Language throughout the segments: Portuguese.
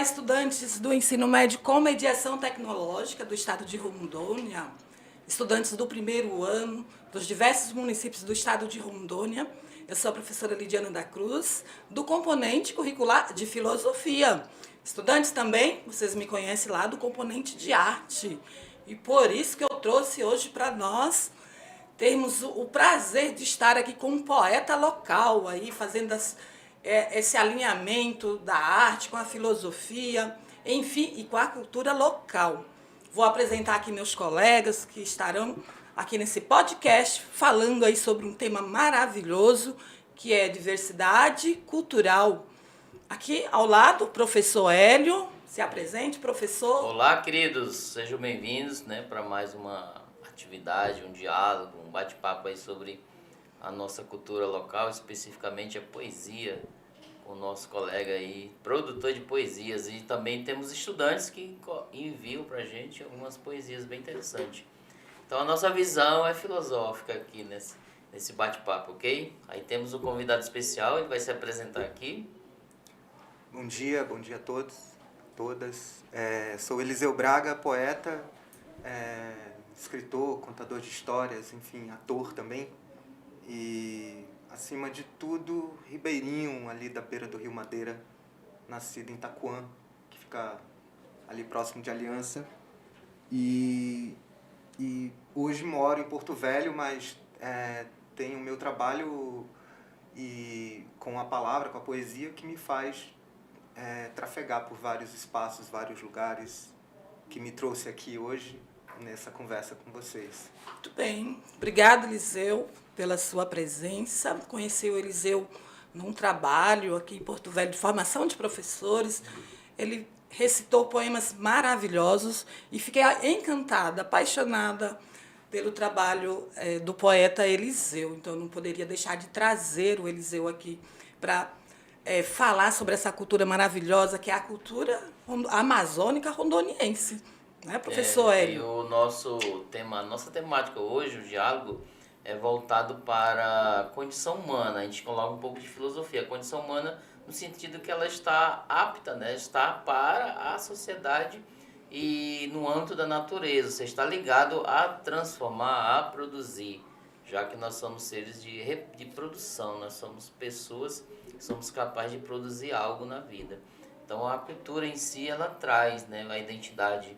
estudantes do ensino médio com mediação tecnológica do estado de Rondônia, estudantes do primeiro ano dos diversos municípios do estado de Rondônia. Eu sou a professora Lidiana da Cruz, do componente curricular de filosofia. Estudantes também, vocês me conhecem lá, do componente de arte. E por isso que eu trouxe hoje para nós termos o prazer de estar aqui com um poeta local, aí fazendo esse alinhamento da arte com a filosofia, enfim, e com a cultura local. Vou apresentar aqui meus colegas que estarão aqui nesse podcast falando aí sobre um tema maravilhoso, que é diversidade cultural. Aqui ao lado, o professor Hélio. Se apresente, professor. Olá, queridos, sejam bem-vindos, para mais uma atividade, um diálogo, um bate-papo aí sobre a nossa cultura local, especificamente a poesia, com o nosso colega aí, produtor de poesias. E também temos estudantes que enviam para a gente algumas poesias bem interessantes. Então a nossa visão é filosófica aqui nesse bate-papo, ok? Aí temos um convidado especial, ele vai se apresentar aqui. Bom dia a todos, todas. Sou Eliseu Braga, poeta, escritor, contador de histórias, enfim, ator também. E, acima de tudo, ribeirinho ali da beira do Rio Madeira, nascido em Itaquã, que fica ali próximo de Aliança. E hoje moro em Porto Velho, mas tenho o meu trabalho com a palavra, com a poesia, que me faz trafegar por vários espaços, vários lugares, que me trouxe aqui hoje nessa conversa com vocês. Muito bem. Obrigada, Eliseu, pela sua presença. Conheci o Eliseu num trabalho aqui em Porto Velho de formação de professores. Ele recitou poemas maravilhosos e fiquei encantada, apaixonada pelo trabalho do poeta Eliseu. Então, eu não poderia deixar de trazer o Eliseu aqui para falar sobre essa cultura maravilhosa que é a cultura amazônica rondoniense. Né, professor Hélio? E o nossa temática hoje, o diálogo, é voltado para a condição humana. A gente coloca um pouco de filosofia. A condição humana no sentido que ela está apta, está para a sociedade e no âmbito da natureza. Você está ligado a transformar, a produzir, já que nós somos seres de produção, nós somos pessoas que somos capazes de produzir algo na vida. Então a cultura em si, ela traz a identidade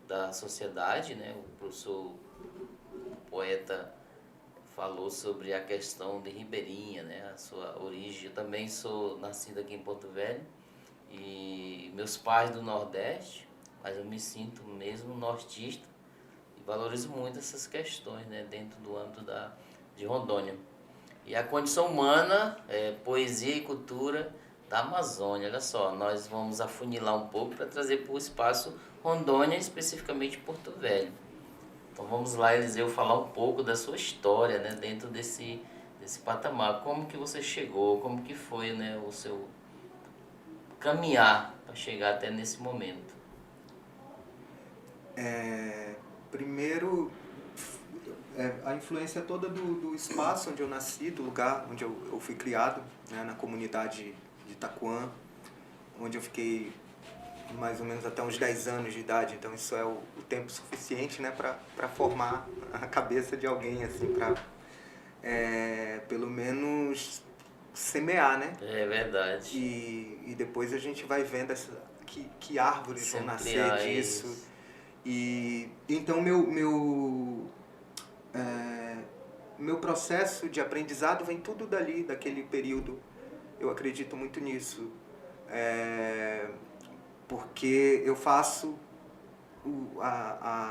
da sociedade, o professor, o poeta, falou sobre a questão de ribeirinha, a sua origem. Eu também sou nascido aqui em Porto Velho e meus pais do Nordeste, mas eu me sinto mesmo nortista e valorizo muito essas questões dentro do âmbito de Rondônia. E a condição humana, poesia e cultura da Amazônia. Olha só, nós vamos afunilar um pouco para trazer para o espaço Rondônia, especificamente Porto Velho. Então vamos lá, Eliseu, falar um pouco da sua história dentro desse patamar. Como que você chegou, como que foi o seu caminhar para chegar até nesse momento? Primeiro, a influência toda do espaço onde eu nasci, do lugar onde eu fui criado, na comunidade de Itaquã, onde eu fiquei mais ou menos até uns 10 anos de idade. Então isso é o tempo suficiente para formar a cabeça de alguém, assim, para pelo menos semear, É verdade. E depois a gente vai vendo que árvores vão nascer disso. Isso. E então meu processo de aprendizado vem tudo dali, daquele período. Eu acredito muito nisso. Porque eu faço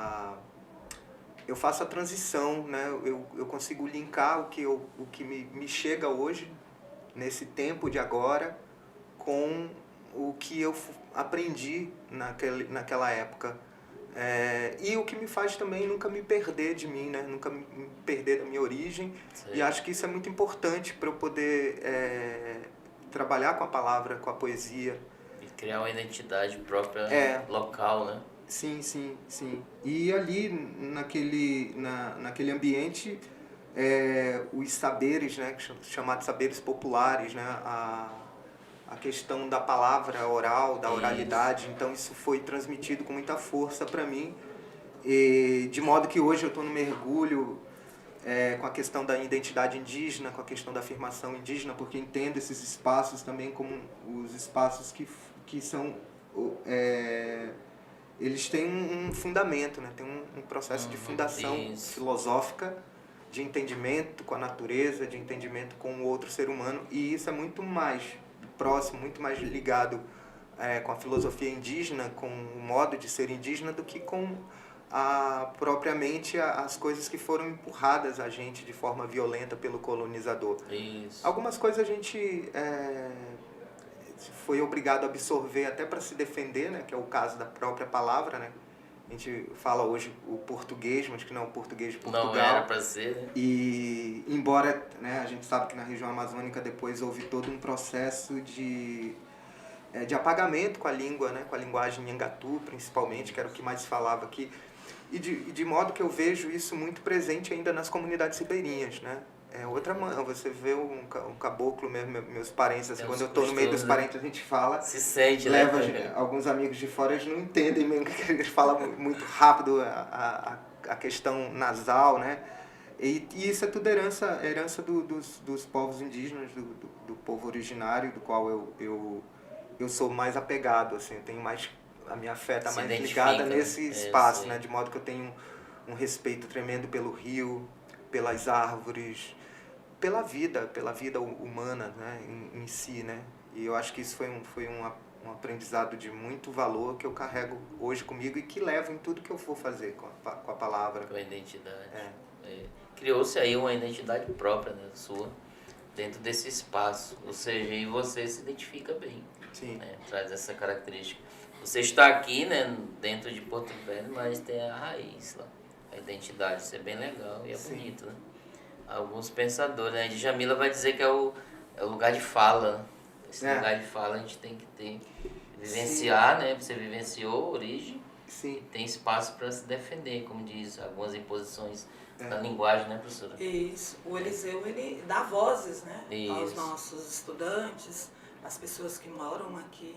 a transição, eu consigo linkar o que me chega hoje, nesse tempo de agora, com o que eu aprendi naquela época. E o que me faz também nunca me perder de mim, nunca me perder da minha origem. Sim. E acho que isso é muito importante para eu poder trabalhar com a palavra, com a poesia. E criar uma identidade própria local, Sim. E ali, naquele ambiente, os saberes, chamados saberes populares, a questão da palavra oral, da oralidade. Então isso foi transmitido com muita força para mim, e de modo que hoje eu estou no mergulho com a questão da identidade indígena, com a questão da afirmação indígena, porque entendo esses espaços também como os espaços que são... eles têm um fundamento, né? Tem um processo de fundação filosófica, de entendimento com a natureza, de entendimento com o outro ser humano, e isso é muito mais próximo, muito mais ligado com a filosofia indígena, com o modo de ser indígena, do que com propriamente as coisas que foram empurradas a gente de forma violenta pelo colonizador. Isso. Algumas coisas a gente foi obrigado a absorver até para se defender, né? Que é o caso da própria palavra, né? A gente fala hoje o português, mas que não é o português de Portugal. Não era para ser, né? E embora, né, a gente sabe que na região amazônica depois houve todo um processo de apagamento com a língua, né? Com a linguagem nhangatu, principalmente, que era o que mais se falava aqui. E de modo que eu vejo isso muito presente ainda nas comunidades ribeirinhas, né? Você vê um caboclo mesmo, meus parentes, assim, quando eu estou no meio dos parentes a gente fala, se sente, leva né? Alguns amigos de fora, eles não entendem mesmo, que eles falam muito rápido a questão nasal, né? E isso é tudo herança dos povos indígenas, do povo originário, do qual eu sou mais apegado, assim, eu tenho mais... A minha fé está mais ligada nesse espaço, né? De modo que eu tenho um respeito tremendo pelo rio, pelas árvores, pela vida humana, né? em si, né? E eu acho que isso foi um aprendizado de muito valor que eu carrego hoje comigo e que levo em tudo que eu for fazer com a palavra. Com a identidade. Criou-se aí uma identidade própria, né, sua, dentro desse espaço. Ou seja, e você se identifica bem. Sim. Né? Traz essa característica. Você está aqui, né, dentro de Porto Velho, mas tem a raiz lá, a identidade. Isso é bem legal e é bonito, né? Alguns pensadores, né? Djamila vai dizer que é o lugar de fala, né? Esse lugar de fala a gente tem que ter, vivenciar, né? Você vivenciou a origem. Sim. Tem espaço para se defender, como diz, algumas imposições da linguagem, né, professora? Isso. O Eliseu, ele dá vozes, né? Isso. Aos nossos estudantes, às pessoas que moram aqui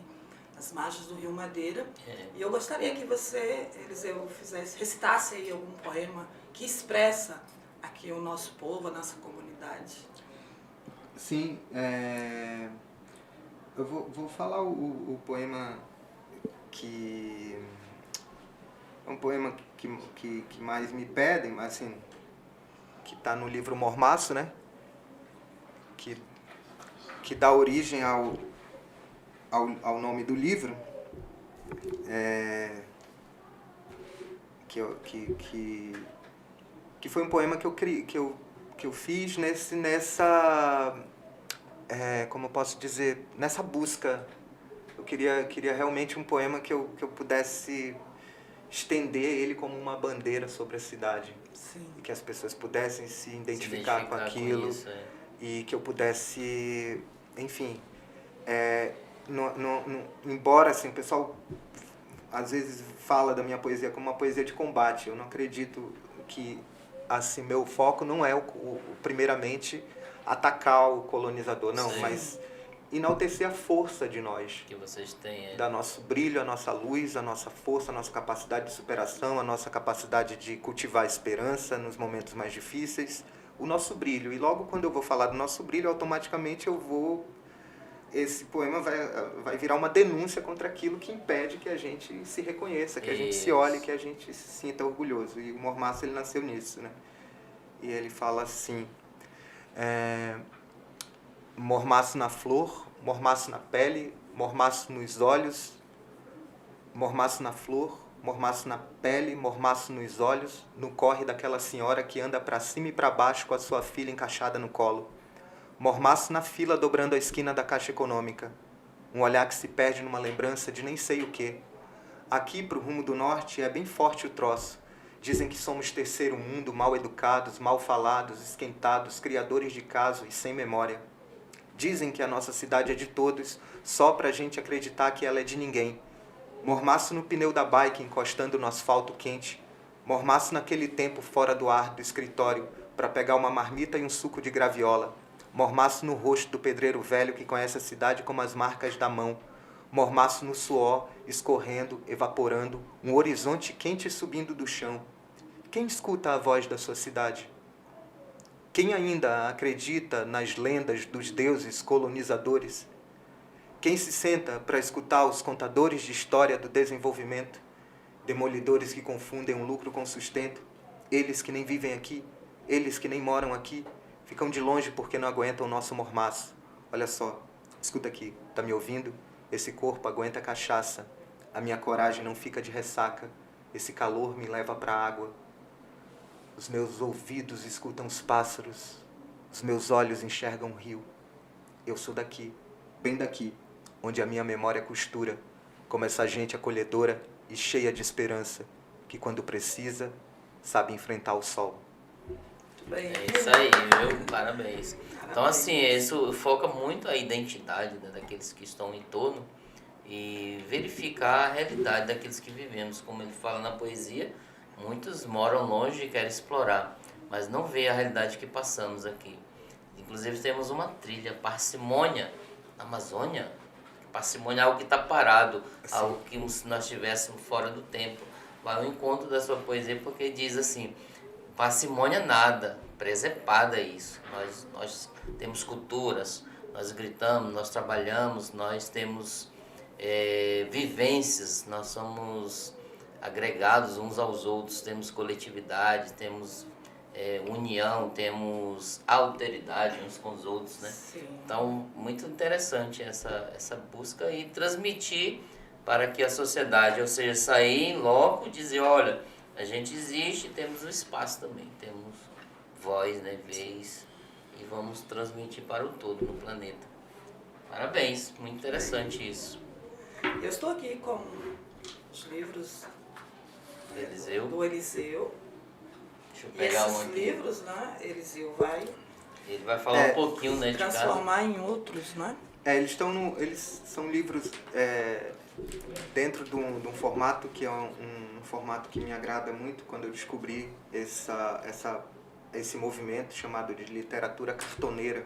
nas margens do Rio Madeira. E eu gostaria que você, Eliseu, recitasse aí algum poema que expressa aqui o nosso povo, a nossa comunidade. Sim, eu vou falar o poema que... É um poema que mais me pedem, mas assim, que está no livro Mormaço, né? Que dá origem ao nome do livro, que foi um poema que eu fiz nessa como eu posso dizer, nessa busca. Eu queria realmente um poema que eu pudesse estender ele como uma bandeira sobre a cidade. Sim. E que as pessoas pudessem se identificar com aquilo, com isso, e que eu pudesse, enfim, embora assim, o pessoal às vezes fala da minha poesia como uma poesia de combate, eu não acredito que assim, meu foco não é primeiramente atacar o colonizador, não, mas enaltecer a força de nós, que vocês têm, da nosso brilho, a nossa luz, a nossa força, a nossa capacidade de superação, a nossa capacidade de cultivar a esperança nos momentos mais difíceis, o nosso brilho. E logo quando eu vou falar do nosso brilho, automaticamente esse poema vai virar uma denúncia contra aquilo que impede que a gente se reconheça, que a gente se olhe, que a gente se sinta orgulhoso. E o Mormaço, ele nasceu nisso, né? E ele fala assim: mormaço na flor, mormaço na pele, mormaço nos olhos, mormaço na flor, mormaço na pele, mormaço nos olhos, no corre daquela senhora que anda para cima e para baixo com a sua filha encaixada no colo. Mormaço na fila dobrando a esquina da Caixa Econômica, um olhar que se perde numa lembrança de nem sei o quê. Aqui, pro rumo do norte, é bem forte o troço. Dizem que somos terceiro mundo, mal educados, mal falados, esquentados, criadores de caso e sem memória. Dizem que a nossa cidade é de todos, só pra gente acreditar que ela é de ninguém. Mormaço no pneu da bike encostando no asfalto quente. Mormaço naquele tempo fora do ar do escritório para pegar uma marmita e um suco de graviola. Mormaço no rosto do pedreiro velho que conhece a cidade como as marcas da mão. Mormaço no suor, escorrendo, evaporando, um horizonte quente subindo do chão. Quem escuta a voz da sua cidade? Quem ainda acredita nas lendas dos deuses colonizadores? Quem se senta para escutar os contadores de história do desenvolvimento? Demolidores que confundem o lucro com sustento? Eles que nem vivem aqui, eles que nem moram aqui, ficam de longe porque não aguentam o nosso mormaço. Olha só, escuta aqui, tá me ouvindo? Esse corpo aguenta cachaça. A minha coragem não fica de ressaca. Esse calor me leva para a água. Os meus ouvidos escutam os pássaros. Os meus olhos enxergam o rio. Eu sou daqui, bem daqui, onde a minha memória costura, como essa gente acolhedora e cheia de esperança, que quando precisa, sabe enfrentar o sol. Bem, É isso aí, viu? Parabéns. Então, assim, isso foca muito a identidade, né, daqueles que estão em torno e verificar a realidade daqueles que vivemos. Como ele fala na poesia, muitos moram longe e querem explorar, mas não vê a realidade que passamos aqui. Inclusive, temos uma trilha, Parcimônia, na Amazônia. Parcimônia é algo que está parado, algo que se nós estivéssemos fora do tempo. Vai ao encontro da sua poesia, porque diz assim: parcimônia nada, presepada isso. Nós temos culturas, nós gritamos, nós trabalhamos, nós temos vivências, nós somos agregados uns aos outros, temos coletividade, temos união, temos alteridade uns com os outros, né? sim. Então, muito interessante essa busca e transmitir para que a sociedade, ou seja, sair em loco e dizer, olha, a gente existe, temos um espaço também, temos voz, né, vez, e vamos transmitir para o todo no planeta. Parabéns, muito interessante isso. Eu estou aqui com os livros Eliseu. do Eliseu. Deixa eu E pegar um esses aqui. livros, né, Eliseu vai Ele vai falar um pouquinho, né, de cada. transformar em outros, né? Eles são livros dentro de um formato que é um formato que me agrada muito quando eu descobri esse movimento chamado de literatura cartoneira,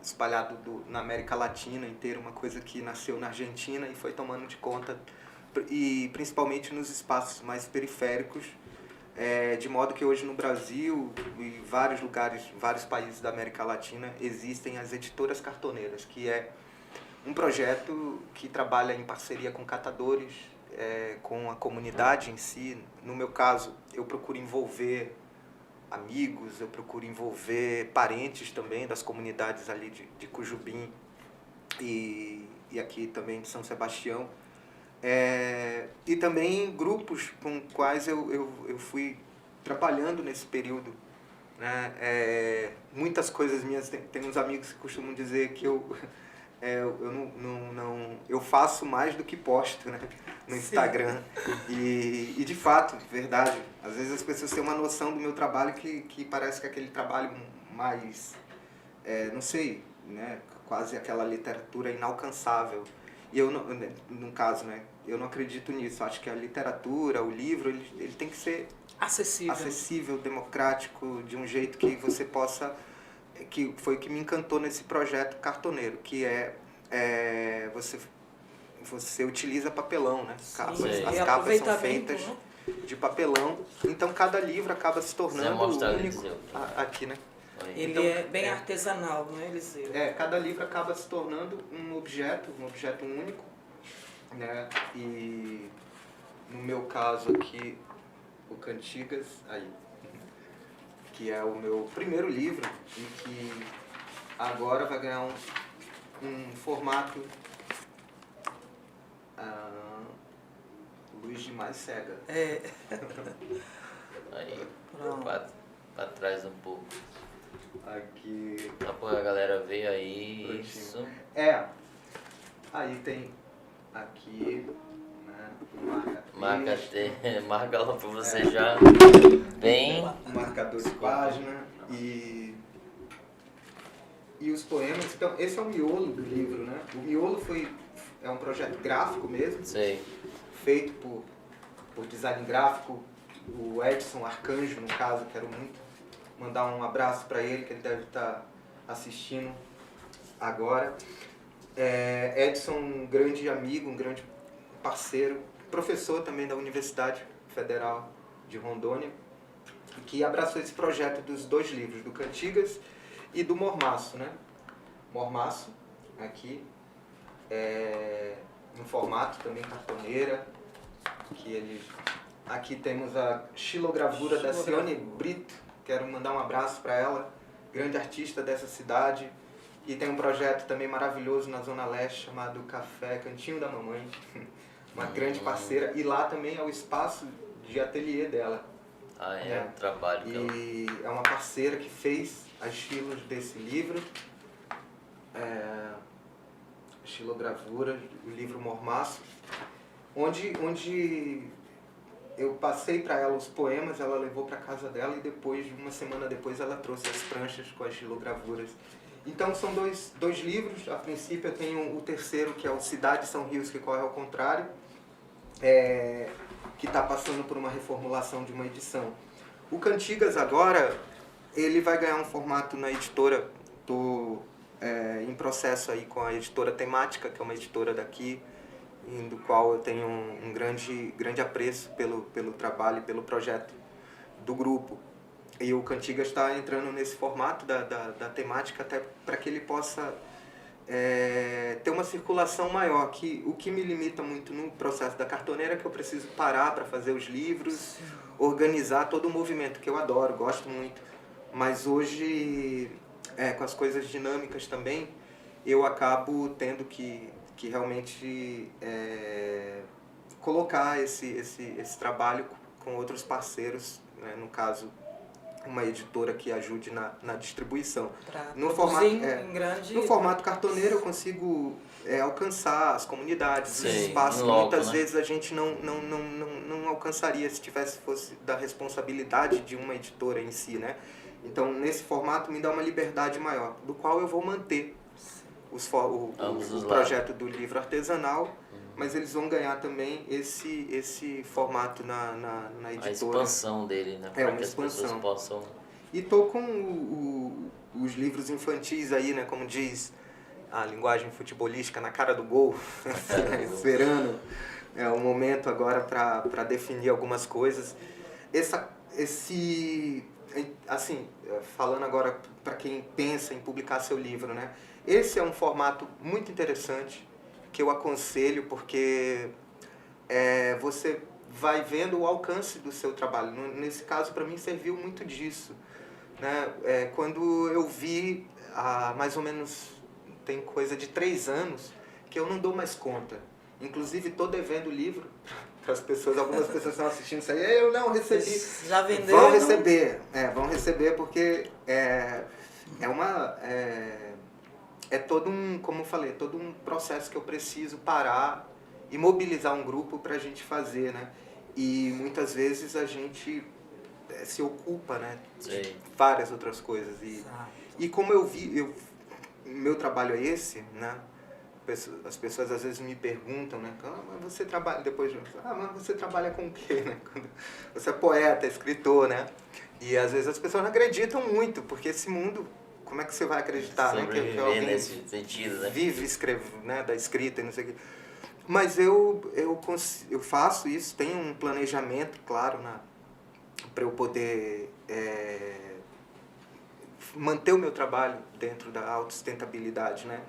espalhado na América Latina inteira, uma coisa que nasceu na Argentina e foi tomando de conta, e principalmente nos espaços mais periféricos, de modo que hoje no Brasil e vários lugares, vários países da América Latina, existem as editoras cartoneiras, que é um projeto que trabalha em parceria com catadores, com a comunidade em si. No meu caso, eu procuro envolver amigos, eu procuro envolver parentes também das comunidades ali de Cujubim e aqui também de São Sebastião. E também grupos com quais eu fui trabalhando nesse período, né? Muitas coisas minhas, tem uns amigos que costumam dizer que eu faço mais do que posto, né, no Instagram. E de fato, verdade, às vezes as pessoas têm uma noção do meu trabalho que parece que é aquele trabalho mais, não sei, né, quase aquela literatura inalcançável. E eu, no caso, né, eu não acredito nisso. Acho que a literatura, o livro, ele tem que ser acessível, democrático, de um jeito que você possa... que foi o que me encantou nesse projeto cartoneiro, que você utiliza papelão, né? Capas, as capas são feitas, né, de papelão, então cada livro acaba se tornando único aqui, né? Ele então, é bem artesanal, não é, Eliseu? Cada livro acaba se tornando um objeto único, né? E no meu caso aqui, o Cantigas, que é o meu primeiro livro e que agora vai ganhar um formato luz demais cega. Aí, pra trás um pouco. Aqui. Só pra galera ver aí. Prontinho. Isso. Aí tem aqui, né, marca lá pra você já bem. Um marcador de página e os poemas. Então, esse é o miolo do livro, né? O miolo é um projeto gráfico mesmo. Sei. Feito por design gráfico, o Edson Arcanjo, no caso, quero muito mandar um abraço para ele, que ele deve estar assistindo agora. Edson, um grande amigo, um grande parceiro, professor também da Universidade Federal de Rondônia, que abraçou esse projeto dos 2 livros, do Cantigas e do Mormaço, né? Mormaço, aqui, em formato também cartoneira, aqui temos a xilogravura da Cione Brito, quero mandar um abraço para ela, grande artista dessa cidade, e tem um projeto também maravilhoso na Zona Leste chamado Café Cantinho da Mamãe, uma grande parceira, e lá também é o espaço de ateliê dela. Um trabalho. E é uma parceira que fez as xilos desse livro, xilogravura, o livro Mormaço, onde eu passei para ela os poemas, ela levou para casa dela e depois, uma semana depois, ela trouxe as pranchas com as xilogravuras. Então são dois livros. A princípio eu tenho o terceiro, que é o Cidade São Rios que Corre ao Contrário, que está passando por uma reformulação de uma edição. O Cantigas agora, ele vai ganhar um formato na editora, estou em processo aí com a editora Temática, que é uma editora daqui, do qual eu tenho um grande apreço pelo trabalho e pelo projeto do grupo. E o Cantigas está entrando nesse formato da temática até para que ele possa ter uma circulação maior. O que me limita muito no processo da cartoneira é que eu preciso parar para fazer os livros, organizar todo o movimento, que eu adoro, gosto muito. Mas hoje, com as coisas dinâmicas também, eu acabo tendo que realmente colocar esse trabalho com outros parceiros, né? No caso, uma editora que ajude na distribuição. No formato cartoneiro eu consigo alcançar as comunidades, os espaços. Muitas vezes a gente não alcançaria se fosse da responsabilidade de uma editora em si, né? Então, nesse formato me dá uma liberdade maior, do qual eu vou manter o projeto do livro artesanal, mas eles vão ganhar também esse formato na editora. A expansão dele, né? Para que as pessoas possam... E tô com os livros infantis aí, né? Como diz a linguagem futebolística, na cara do gol, esperando o momento agora para definir algumas coisas. Assim, falando agora para quem pensa em publicar seu livro, né? Esse é um formato muito interessante, que eu aconselho, porque você vai vendo o alcance do seu trabalho. Nesse caso, para mim, serviu muito disso, né? Quando eu vi, mais ou menos, tem coisa de 3 anos, que eu não dou mais conta. Inclusive, estou devendo o livro para as pessoas. Algumas pessoas estão assistindo isso aí. Eu não recebi. Já vendeu? Vão receber. Vão receber, porque todo como eu falei, todo um processo que eu preciso parar e mobilizar um grupo para a gente fazer, né? E muitas vezes a gente se ocupa, né, de várias outras coisas. E como eu vi, meu trabalho é esse, né? As pessoas às vezes me perguntam, né? Mas você trabalha, depois mas você trabalha com o quê, né? Você é poeta, escritor, né? E às vezes as pessoas não acreditam muito, porque esse mundo, como é que você vai acreditar, né? Que alguém nesse sentido, né? Vive, escreve, né? Da escrita e não sei o quê. Mas eu faço isso, tenho um planejamento, claro, para eu poder manter o meu trabalho dentro da autossustentabilidade, né?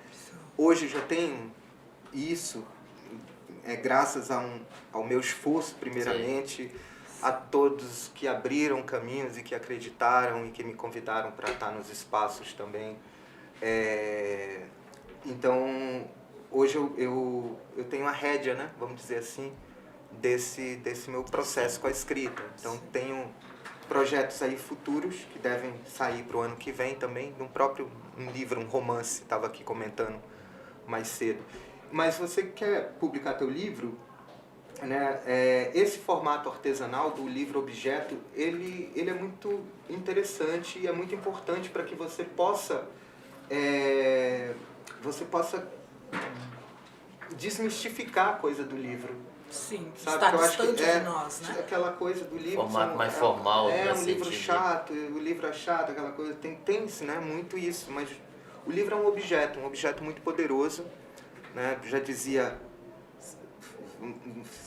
Hoje já tenho isso, graças ao meu esforço, primeiramente, a todos que abriram caminhos e que acreditaram e que me convidaram para estar nos espaços também. Então, hoje eu tenho a rédea, né, vamos dizer assim, desse meu processo com a escrita. Então, tenho projetos aí futuros que devem sair para o ano que vem também, um livro, um romance, estava aqui comentando mais cedo. Mas você quer publicar teu livro, né? Esse formato artesanal do livro objeto, ele é muito interessante e é muito importante para que você possa desmistificar a coisa do livro. Sim, sabe? está distante de nós, né? Aquela coisa do livro... Formato mais formal. Um livro chato, o livro é chato, aquela coisa... Tem né, muito isso, mas O livro é um objeto muito poderoso, né? Já dizia,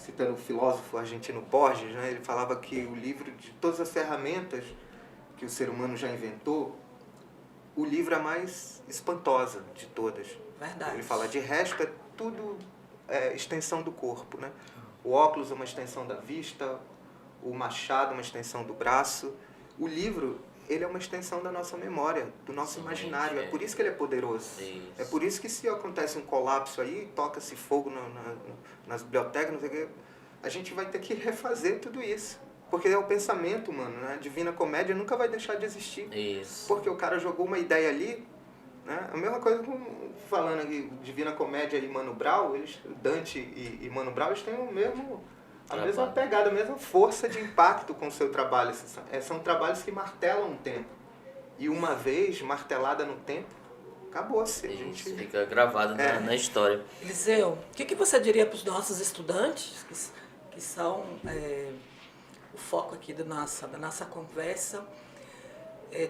citando o filósofo argentino Borges, né? Ele falava que o livro, de todas as ferramentas que o ser humano já inventou, o livro é a mais espantosa de todas. Verdade. Ele fala, de resto é tudo extensão do corpo, né? O óculos é uma extensão da vista, o machado é uma extensão do braço. O livro, ele é uma extensão da nossa memória, do nosso imaginário. É por isso que ele é poderoso. Isso. É por isso que se acontece um colapso aí, toca-se fogo nas bibliotecas, não sei o quê, a gente vai ter que refazer tudo isso. Porque é o pensamento humano, né? A Divina Comédia nunca vai deixar de existir. Isso. Porque o cara jogou uma ideia ali, né? A mesma coisa com, falando aqui, Divina Comédia e Mano Brown, Dante e Mano Brown, eles têm a mesma pegada, a mesma força de impacto com o seu trabalho. São trabalhos que martelam o tempo. E uma vez martelada no tempo, acabou-se. Isso, fica gravado na história. Eliseu, o que você diria para os nossos estudantes, que são o foco aqui da nossa conversa,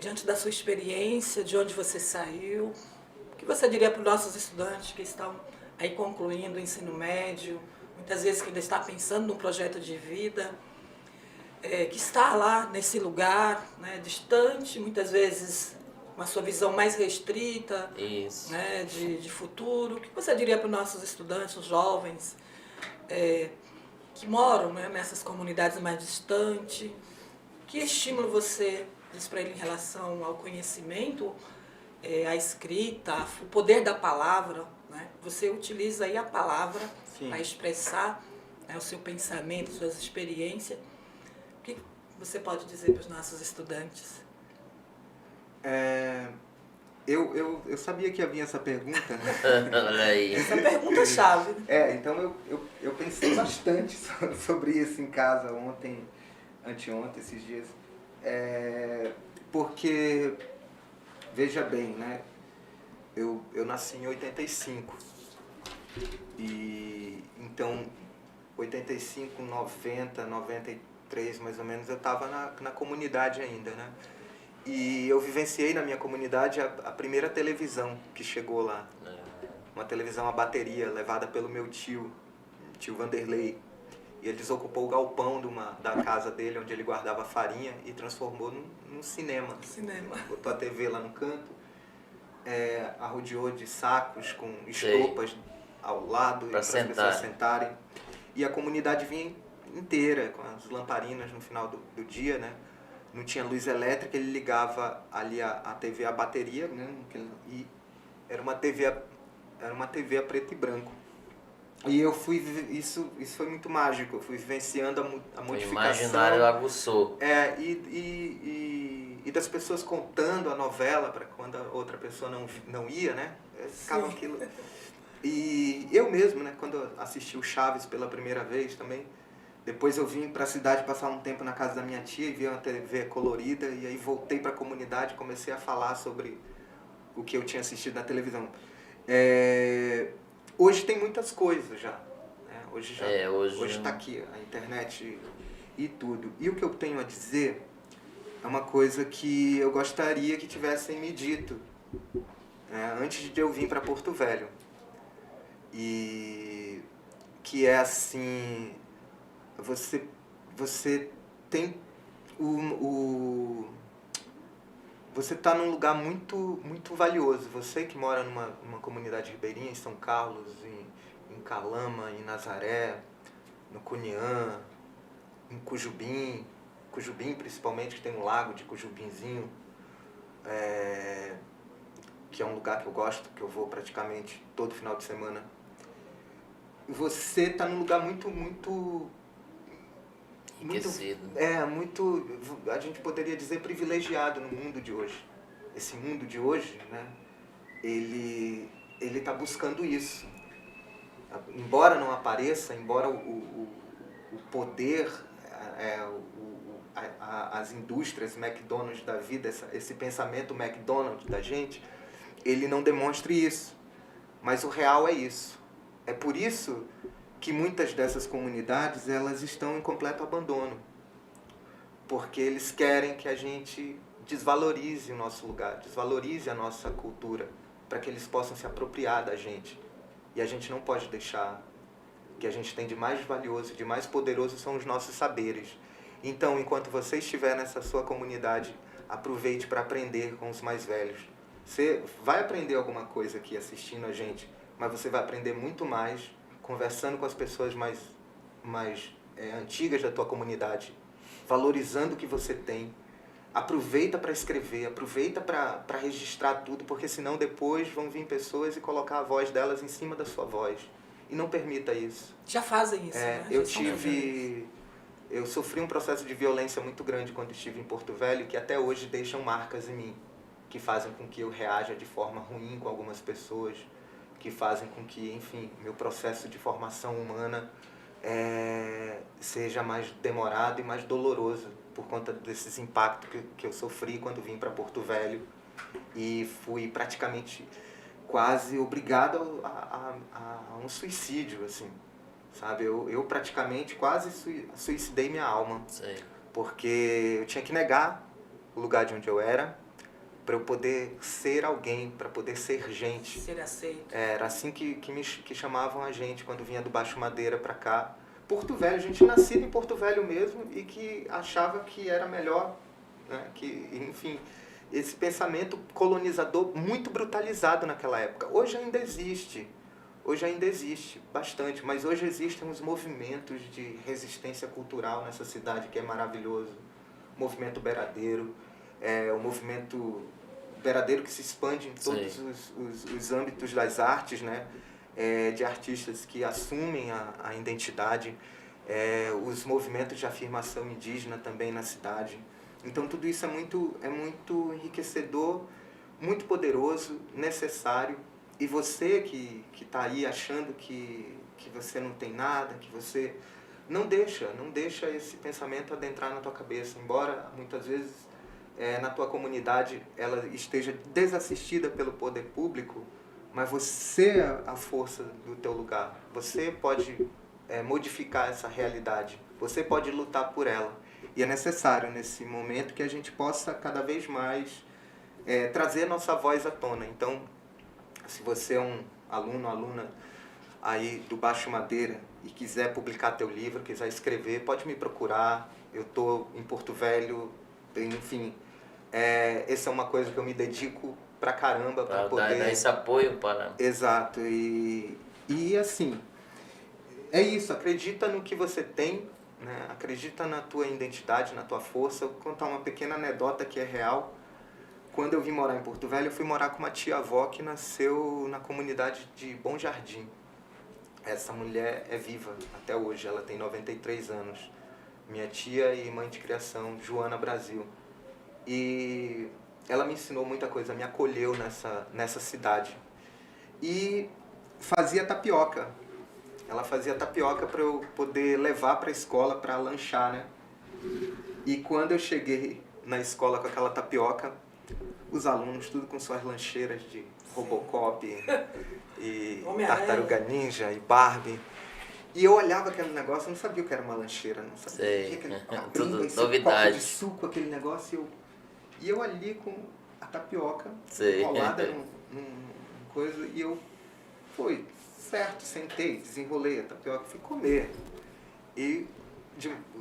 diante da sua experiência, de onde você saiu, o que você diria para os nossos estudantes que estão aí concluindo o ensino médio, muitas vezes que ainda está pensando num projeto de vida, que está lá nesse lugar, né, distante, muitas vezes com a sua visão mais restrita, né, de futuro. O que você diria para os nossos estudantes, os jovens, que moram, né, nessas comunidades mais distantes? Que estímulo você diz para ele em relação ao conhecimento, à escrita, o poder da palavra, né? Você utiliza aí a palavra para expressar, né, o seu pensamento, suas experiências. O que você pode dizer para os nossos estudantes? Eu sabia que havia essa pergunta, né? Olha aí. Essa pergunta-chave. Então eu pensei bastante sobre isso em casa anteontem, esses dias. Porque, veja bem, né? Eu nasci em 85. E então, 85, 90, 93 mais ou menos, eu estava na comunidade ainda, né? E eu vivenciei na minha comunidade a primeira televisão que chegou lá. Uma televisão a bateria, levada pelo meu tio Vanderlei. E ele desocupou o galpão da casa dele, onde ele guardava farinha, e transformou num cinema. Botou a TV lá no canto, arrodeou de sacos com estopas ao lado para as pessoas sentarem. E a comunidade vinha inteira, com as lamparinas no final do dia, né? Não tinha luz elétrica, ele ligava ali a TV a bateria, né? E era uma TV a preto e branco. E eu fui, isso foi muito mágico, eu fui vivenciando a modificação. O imaginário aguçou. E das pessoas contando a novela para quando a outra pessoa não ia, né? Ficava aquilo. E eu mesmo, né? Quando eu assisti o Chaves pela primeira vez também, depois eu vim para a cidade passar um tempo na casa da minha tia e vi uma TV colorida, e aí voltei para a comunidade e comecei a falar sobre o que eu tinha assistido na televisão. Hoje tem muitas coisas já, né? Hoje está aqui a internet e tudo. E o que eu tenho a dizer é uma coisa que eu gostaria que tivessem me dito, né, antes de eu vir para Porto Velho. E que é assim, você tem você está num lugar muito, muito valioso. Você que mora numa comunidade ribeirinha, em São Carlos, em Calama, em Nazaré, no Cuniã, em Cujubim principalmente, que tem um lago de Cujubinzinho, que é um lugar que eu gosto, que eu vou praticamente todo final de semana. Você está num lugar muito, muito... Enriquecido. A gente poderia dizer privilegiado no mundo de hoje. Esse mundo de hoje, né, ele está buscando isso. Embora não apareça, embora o poder, as indústrias McDonald's da vida, esse pensamento McDonald's da gente, ele não demonstre isso. Mas o real é isso. É por isso que muitas dessas comunidades, elas estão em completo abandono. Porque eles querem que a gente desvalorize o nosso lugar, desvalorize a nossa cultura, para que eles possam se apropriar da gente. E a gente não pode deixar. O que a gente tem de mais valioso, de mais poderoso são os nossos saberes. Então, enquanto você estiver nessa sua comunidade, aproveite para aprender com os mais velhos. Você vai aprender alguma coisa aqui assistindo a gente, mas você vai aprender muito mais conversando com as pessoas mais antigas da tua comunidade, valorizando o que você tem. Aproveita para escrever, aproveita para registrar tudo, porque senão depois vão vir pessoas e colocar a voz delas em cima da sua voz. E não permita isso. Já fazem isso, né? Eu sofri um processo de violência muito grande quando estive em Porto Velho, que até hoje deixam marcas em mim, que fazem com que eu reaja de forma ruim com algumas pessoas, que fazem com que, enfim, meu processo de formação humana seja mais demorado e mais doloroso por conta desses impactos que eu sofri quando vim para Porto Velho e fui praticamente quase obrigado a um suicídio, assim, sabe? Eu praticamente quase suicidei minha alma. Sei. Porque eu tinha que negar o lugar de onde eu era para eu poder ser alguém, para poder ser gente. Ser aceito. Era assim que chamavam a gente quando vinha do Baixo Madeira para cá. Porto Velho, gente nascida em Porto Velho mesmo e que achava que era melhor, né? Que, enfim, esse pensamento colonizador muito brutalizado naquela época. Hoje ainda existe bastante, mas hoje existem uns movimentos de resistência cultural nessa cidade que é maravilhoso. O movimento beiradeiro, o movimento beiradeiro que se expande em todos os âmbitos das artes, né? De artistas que assumem a identidade, os movimentos de afirmação indígena também na cidade. Então tudo isso é muito enriquecedor, muito poderoso, necessário. E você que está aí achando que você não tem nada, que você... Não deixa esse pensamento adentrar na tua cabeça, embora muitas vezes na tua comunidade ela esteja desassistida pelo poder público, mas você é a força do teu lugar. Você pode modificar essa realidade. Você pode lutar por ela. E é necessário, nesse momento, que a gente possa cada vez mais trazer nossa voz à tona. Então, se você é um aluno, aluna aí do Baixo Madeira e quiser publicar teu livro, quiser escrever, pode me procurar. Eu estou em Porto Velho, enfim. Essa é uma coisa que eu me dedico pra caramba para poder dar esse apoio para... Exato. E assim, é isso, acredita no que você tem, né? Acredita na tua identidade, na tua força. Eu vou contar uma pequena anedota que é real. Quando eu vim morar em Porto Velho, eu fui morar com uma tia-avó que nasceu na comunidade de Bom Jardim. Essa mulher é viva até hoje, ela tem 93 anos. Minha tia e mãe de criação, Joana Brasil. E ela me ensinou muita coisa, me acolheu nessa cidade. E fazia tapioca. Ela fazia tapioca para eu poder levar para a escola para lanchar, né? E quando eu cheguei na escola com aquela tapioca, os alunos tudo com suas lancheiras de Robocop e Tartaruga Ninja e Barbie. E eu olhava aquele negócio, eu não sabia o que era uma lancheira, não sabia. Tudo esse novidade. Copo de suco, aquele negócio, e eu ali com a tapioca Sei. enrolada num coisa, e eu fui, certo, sentei, desenrolei a tapioca, fui comer. E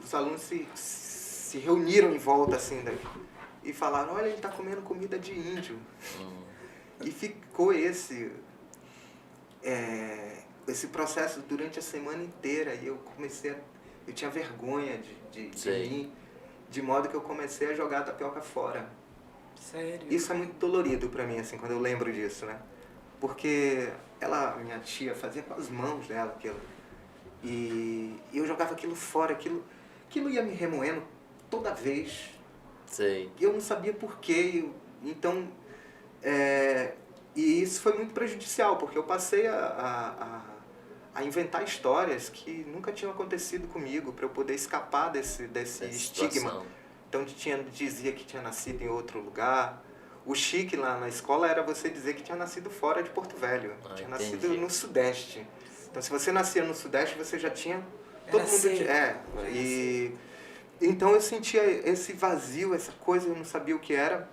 os alunos se reuniram em volta assim, e falaram, olha, ele está comendo comida de índio. E ficou esse processo durante a semana inteira, e eu tinha vergonha de mim, de modo que eu comecei a jogar a tapioca fora. Sério? Isso é muito dolorido pra mim, assim, quando eu lembro disso, né? Porque minha tia, fazia com as mãos dela aquilo. E eu jogava aquilo fora, aquilo ia me remoendo toda vez. Sei. E eu não sabia por quê. Então, e isso foi muito prejudicial, porque eu passei a inventar histórias que nunca tinham acontecido comigo, para eu poder escapar desse estigma. Então dizia que tinha nascido em outro lugar. O chique lá na escola era você dizer que tinha nascido fora de Porto Velho. Tinha nascido no Sudeste. Então se você nascia no Sudeste, você já tinha... Todo mundo então eu sentia esse vazio, essa coisa, eu não sabia o que era.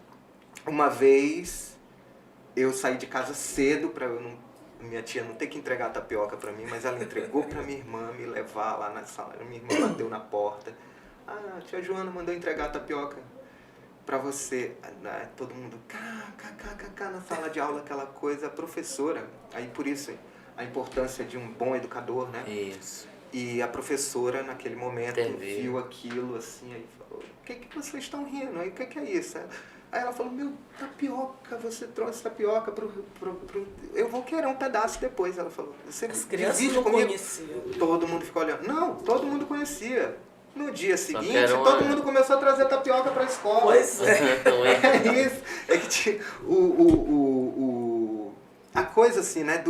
Uma vez eu saí de casa cedo para minha tia não ter que entregar a tapioca para mim, mas ela entregou para minha irmã me levar lá na sala. Minha irmã bateu na porta. Ah, a tia Joana mandou entregar a tapioca para você. Todo mundo na sala de aula, aquela coisa. A professora, aí por isso a importância de um bom educador, né? Isso. E a professora, naquele momento, viu aquilo assim, aí falou, o que vocês estão rindo? Aí, o que é isso? Aí ela falou, meu, tapioca, você trouxe tapioca eu vou querer um pedaço depois. Ela falou, você As crianças divide não comigo? conheciam. Todo mundo ficou olhando. Não, todo mundo conhecia. No dia seguinte, era todo mundo começou a trazer tapioca para a escola. Pois é. É isso. É que tinha a coisa assim, né,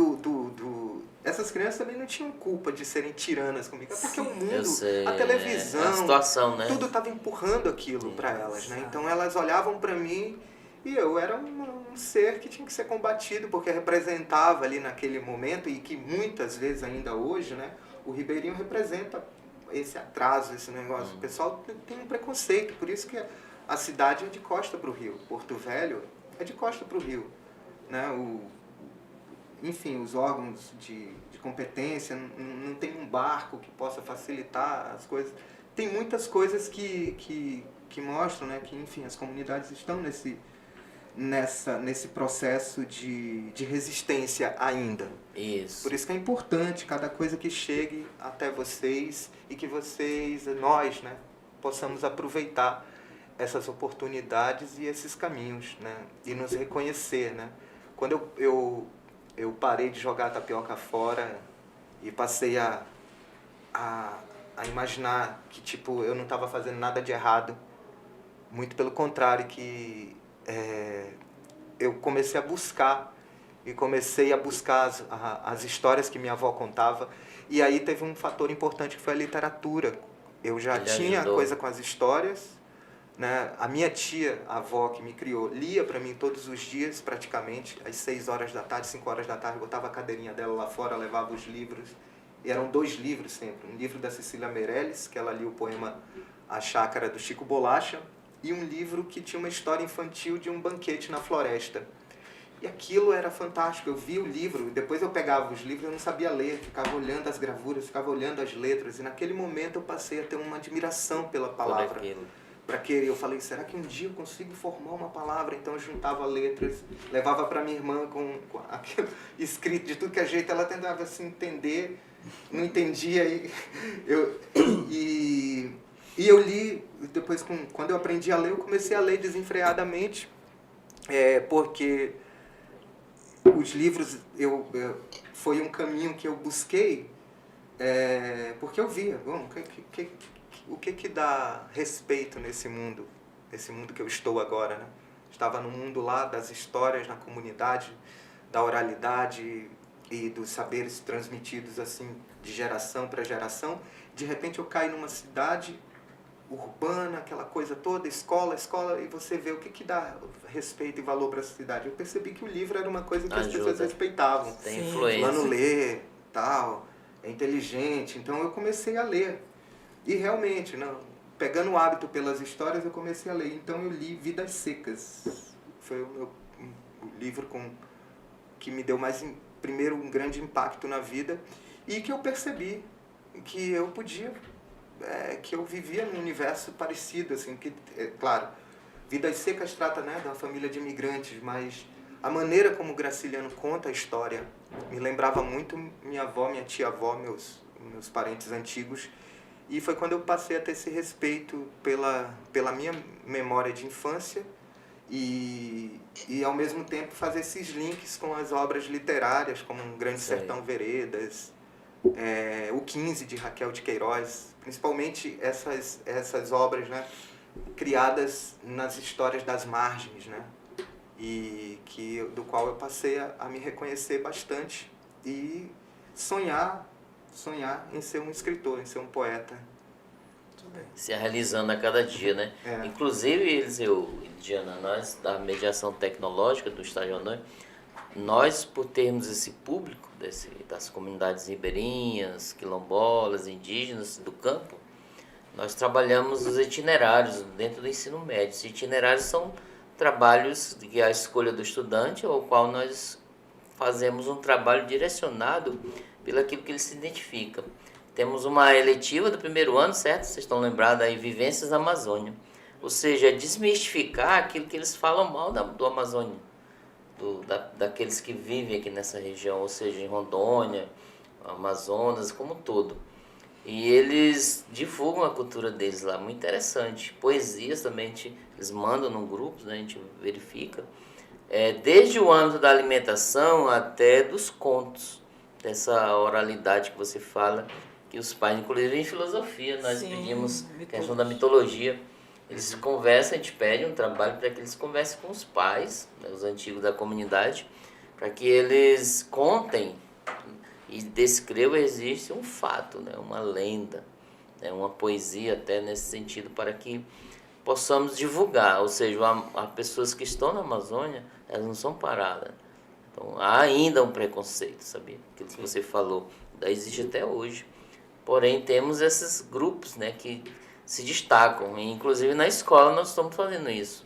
essas crianças também não tinham culpa de serem tiranas comigo. É porque o mundo, a televisão, a situação, né? tudo estava empurrando aquilo para elas, né? Então elas olhavam para mim e eu era um ser que tinha que ser combatido, porque representava ali naquele momento, e que muitas vezes ainda hoje, né, o ribeirinho representa esse atraso, esse negócio. O pessoal tem um preconceito, por isso que a cidade é de costa para o rio. Porto Velho é de costa para o rio, né? Enfim, os órgãos de competência, não tem um barco que possa facilitar as coisas. Tem muitas coisas que mostram, né, que, enfim, as comunidades estão nesse processo de resistência ainda. Isso. Por isso que é importante cada coisa que chegue até vocês e que nós, né, possamos aproveitar essas oportunidades e esses caminhos, né, e nos reconhecer, né. Quando eu parei de jogar a tapioca fora e passei a imaginar que, tipo, eu não estava fazendo nada de errado, muito pelo contrário, que eu comecei a buscar as histórias que minha avó contava, e aí teve um fator importante que foi a literatura. Eu já tinha coisa com as histórias, né? A minha tia, a avó que me criou, lia para mim todos os dias, praticamente, às 6 horas da tarde, 5 horas da tarde, botava a cadeirinha dela lá fora, levava os livros, e eram 2 livros sempre, um livro da Cecília Meirelles, que ela lia o poema A Chácara do Chico Bolacha, e um livro que tinha uma história infantil de um banquete na floresta. E aquilo era fantástico, eu via o livro, depois eu pegava os livros, eu não sabia ler, ficava olhando as gravuras, ficava olhando as letras, e naquele momento eu passei a ter uma admiração pela palavra. Para querer, eu falei, será que um dia eu consigo formar uma palavra? Então eu juntava letras, levava para minha irmã com aquilo escrito, de tudo que é jeito, ela tentava assim entender, não entendia, e eu li, depois quando eu aprendi a ler, eu comecei a ler desenfreadamente, porque os livros foi um caminho que eu busquei, porque eu via, bom, o que dá respeito nesse mundo que eu estou agora, né? Estava no mundo lá das histórias na comunidade, da oralidade e dos saberes transmitidos assim de geração para geração. De repente eu caio numa cidade urbana, aquela coisa toda, escola, e você vê o que dá respeito e valor para a cidade. Eu percebi que o livro era uma coisa que as pessoas respeitavam. Tem influência. Fulano lê, tal, é inteligente. Então eu comecei a ler. E realmente, pegando o hábito pelas histórias, eu comecei a ler. Então eu li Vidas Secas. Foi o livro que me deu primeiro um grande impacto na vida, e que eu percebi que eu podia, que eu vivia num universo parecido, assim, que, claro, Vidas Secas trata, né, de uma família de imigrantes, mas a maneira como o Graciliano conta a história me lembrava muito minha avó, minha tia-avó, meus parentes antigos. E foi quando eu passei a ter esse respeito pela minha memória de infância e ao mesmo tempo fazer esses links com as obras literárias, como Um Grande Sertão Veredas, o 15 de Raquel de Queiroz, principalmente essas obras, né, criadas nas histórias das margens, né, e do qual eu passei a me reconhecer bastante e sonhar em ser um escritor, em ser um poeta. Se realizando a cada dia, né? Inclusive, Eliseu e Diana, nós da mediação tecnológica do Estágio Rondônia, nós, por termos esse público das comunidades ribeirinhas, quilombolas, indígenas do campo, nós trabalhamos os itinerários dentro do ensino médio. Esses itinerários são trabalhos que é a escolha do estudante, ao qual nós fazemos um trabalho direcionado pelo aquilo que ele se identifica. Temos uma eletiva do primeiro ano, certo? Vocês estão lembrados aí, Vivências da Amazônia. Ou seja, desmistificar aquilo que eles falam mal do Amazônia, daqueles que vivem aqui nessa região, ou seja, em Rondônia, Amazonas, como um todo. E eles divulgam a cultura deles lá, muito interessante. Poesias também eles mandam no grupo, né, a gente verifica. Desde o âmbito da alimentação até dos contos, dessa oralidade que você fala, que os pais, inclusive em filosofia, nós pedimos a questão da mitologia. Eles conversam, a gente pede um trabalho para que eles conversem com os pais, né, os antigos da comunidade, para que eles contem e descrevam, existe um fato, né, uma lenda, né, uma poesia até nesse sentido, para que possamos divulgar. Ou seja, as pessoas que estão na Amazônia, elas não são paradas. Então, há ainda um preconceito, sabia? Aquilo que você falou, existe até hoje. Porém, temos esses grupos, né, que se destacam. E, inclusive, na escola nós estamos fazendo isso.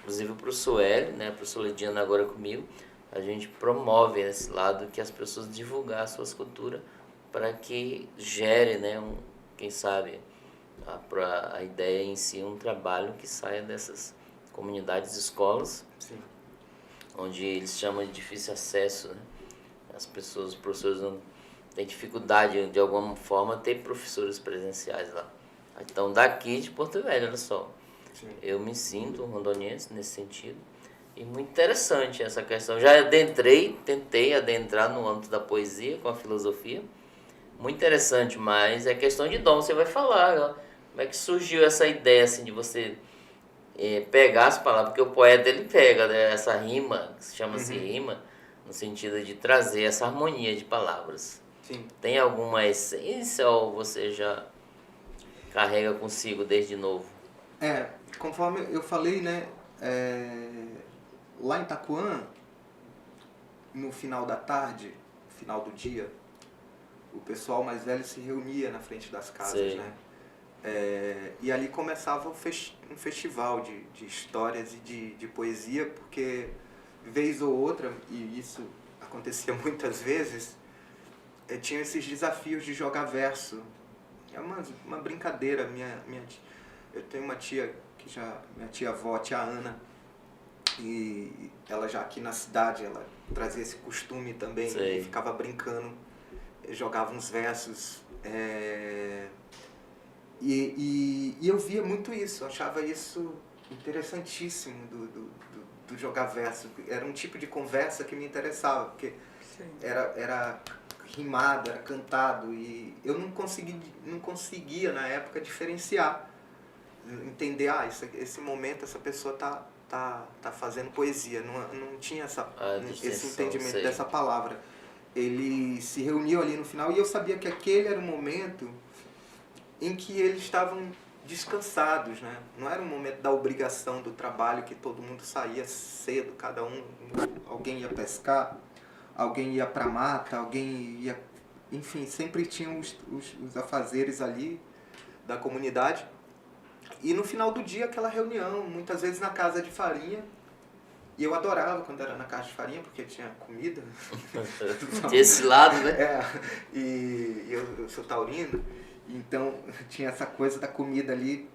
Inclusive, o professor Hélio, né, o professor Lidiano agora comigo, a gente promove esse lado que as pessoas divulgar as suas culturas para que gere, né, quem sabe, a ideia em si, um trabalho que saia dessas comunidades, escolas, Sim. onde eles chamam de difícil acesso, né? As pessoas, os professores não têm dificuldade de alguma forma ter professores presenciais lá. Então, daqui de Porto Velho, olha só, Sim. eu me sinto rondoniense nesse sentido. E muito interessante essa questão. Já tentei adentrar no âmbito da poesia com a filosofia. Muito interessante, mas é questão de dom. Você vai falar, ó, como é que surgiu essa ideia assim, de você pegar as palavras, porque o poeta ele pega, né, essa rima, que se chama-se rima, no sentido de trazer essa harmonia de palavras. Sim. Tem alguma essência ou você já carrega consigo desde novo? Conforme eu falei, né, lá em Itaquã, no final da tarde, no final do dia, o pessoal mais velho se reunia na frente das casas, Sei. né? E ali começava um festival de histórias e de poesia, porque vez ou outra, e isso acontecia muitas vezes, tinha esses desafios de jogar verso. É uma brincadeira. Eu tenho uma tia, minha tia-avó, a tia Ana, e ela já aqui na cidade, ela trazia esse costume também, Sei. e ficava brincando, jogava uns versos. E eu via muito isso, eu achava isso interessantíssimo do jogar verso. Era um tipo de conversa que me interessava, porque era rimado, era cantado, e eu não conseguia na época diferenciar, entender, esse momento essa pessoa tá fazendo poesia, não tinha esse entendimento sei. dessa palavra. Eles se reuniam ali no final e eu sabia que aquele era o momento em que eles estavam descansados, né? Não era um momento da obrigação do trabalho, que todo mundo saía cedo, alguém ia pescar, alguém ia para mata, alguém ia... Enfim, sempre tinham os afazeres ali da comunidade. E no final do dia, aquela reunião, muitas vezes na casa de farinha. E eu adorava quando era na casa de farinha, porque tinha comida. Desse lado, né? E eu sou taurino, então tinha essa coisa da comida ali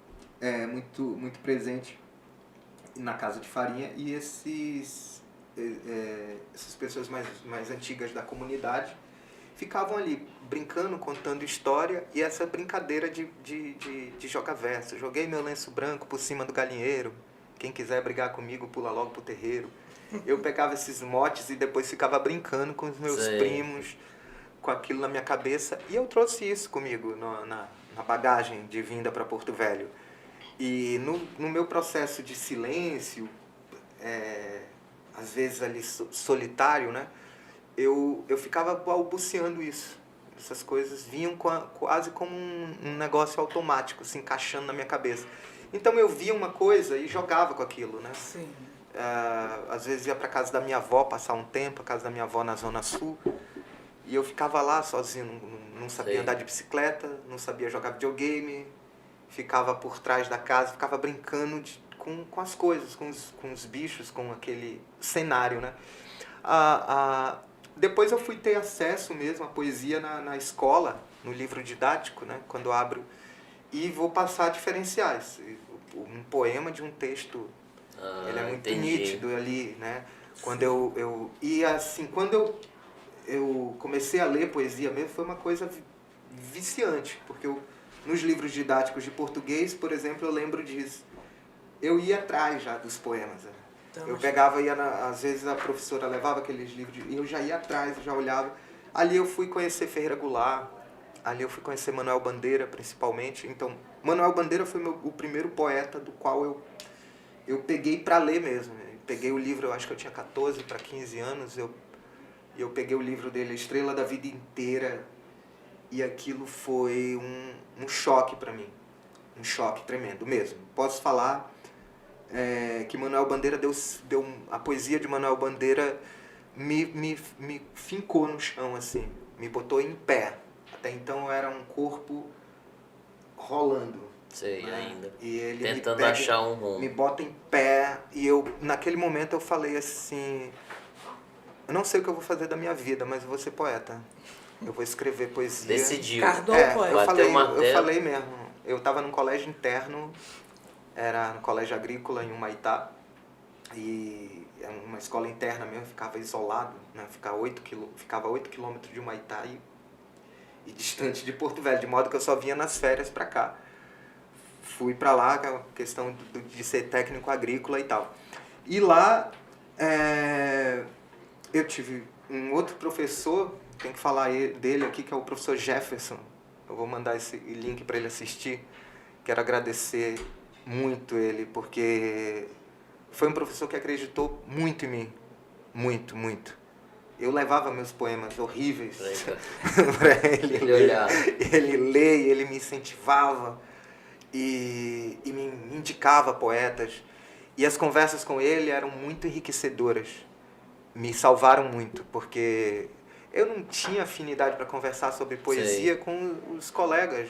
muito, muito presente na casa de farinha. E essas pessoas mais antigas da comunidade ficavam ali brincando, contando história, e essa brincadeira de jogar verso. Joguei meu lenço branco por cima do galinheiro, quem quiser brigar comigo pula logo pro terreiro. Eu pegava esses motes e depois ficava brincando com os meus primos, com aquilo na minha cabeça, e eu trouxe isso comigo na bagagem de vinda para Porto Velho. E no meu processo de silêncio, às vezes ali solitário, né, eu ficava balbuciando isso. Essas coisas vinham quase como um negócio automático, se encaixando na minha cabeça. Então eu via uma coisa e jogava com aquilo, né? Sim. Às vezes ia para casa da minha avó passar um tempo, a casa da minha avó na Zona Sul, e eu ficava lá sozinho, não sabia andar de bicicleta, não sabia jogar videogame, ficava por trás da casa, ficava brincando com as coisas, com os bichos, com aquele cenário, né? Depois eu fui ter acesso mesmo à poesia na escola, no livro didático, né? Quando eu abro, e vou passar diferenciais. Um poema de um texto, ele é muito nítido ali, né? Quando e assim, quando eu comecei a ler poesia mesmo, foi uma coisa viciante, porque nos livros didáticos de português, por exemplo, eu lembro disso. Eu ia atrás já dos poemas. Né? Então, eu pegava, às vezes a professora levava aqueles livros, e eu já ia atrás, eu já olhava. Ali eu fui conhecer Ferreira Goulart, ali eu fui conhecer Manuel Bandeira, principalmente. Então, Manuel Bandeira foi o primeiro poeta do qual eu peguei para ler mesmo. Eu peguei o livro, eu acho que eu tinha 14 para 15 anos, eu peguei o livro dele, Estrela da Vida Inteira, e aquilo foi um choque para mim. Um choque tremendo mesmo. Posso falar que Manuel Bandeira a poesia de Manuel Bandeira me fincou no chão, assim, me botou em pé. Até então eu era um corpo rolando. Sei, né? ainda. E ele tentando achar um rumo. Me bota em pé, e naquele momento eu falei assim, eu não sei o que eu vou fazer da minha vida, mas eu vou ser poeta. Eu vou escrever poesia. Decidiu. Poeta. Eu falei mesmo. Eu estava num colégio interno, era no colégio agrícola em Humaitá, e é uma escola interna mesmo, ficava isolado, né? Ficava 8 quilômetros de Humaitá e distante de Porto Velho, de modo que eu só vinha nas férias para cá. Fui para lá, que é uma questão de ser técnico agrícola e tal. E lá eu tive um outro professor, tem que falar dele aqui, que é o professor Jefferson. Eu vou mandar esse link para ele assistir. Quero agradecer muito ele, porque foi um professor que acreditou muito em mim. Muito, muito. Eu levava meus poemas horríveis para ele. Ele lê e ele me incentivava e me indicava poetas. E as conversas com ele eram muito enriquecedoras. Me salvaram muito, porque eu não tinha afinidade para conversar sobre poesia com os colegas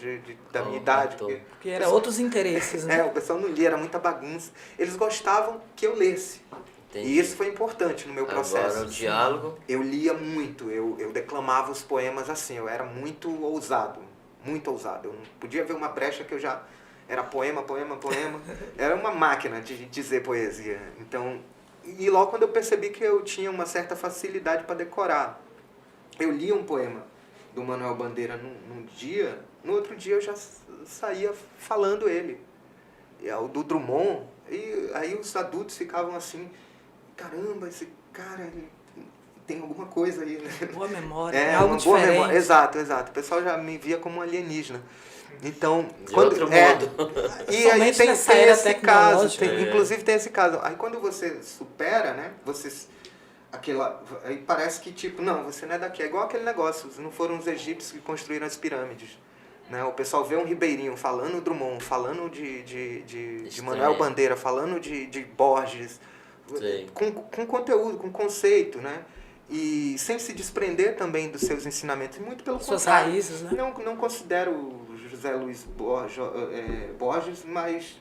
da minha idade. Porque eram outros interesses, né? O pessoal não lia, era muita bagunça. Eles gostavam que eu lesse. Entendi. E isso foi importante no meu processo. Agora o diálogo. Eu lia muito, eu declamava os poemas assim, eu era muito ousado. Muito ousado. Eu não podia ver uma brecha que eu já... Era poema. Era uma máquina de dizer poesia. Então, e logo quando eu percebi que eu tinha uma certa facilidade para decorar, eu lia um poema do Manuel Bandeira num dia, no outro dia eu já saía falando ele. O do Drummond, e aí os adultos ficavam assim, caramba, esse cara tem alguma coisa aí, né? Boa memória, algo diferente. Boa memória. Exato. O pessoal já me via como um alienígena. Então, outro mundo. E aí tem esse caso, inclusive tem esse caso. Aí quando você supera, né, aí parece que tipo, não, você não é daqui. É igual aquele negócio, não foram os egípcios que construíram as pirâmides. Né? O pessoal vê um ribeirinho falando Drummond, falando de Manuel Bandeira, falando de Borges, com conteúdo, com conceito, né? E sem se desprender também dos seus ensinamentos, muito pelo suas contrário. raízes, né? Não considero José Luiz Borges, mas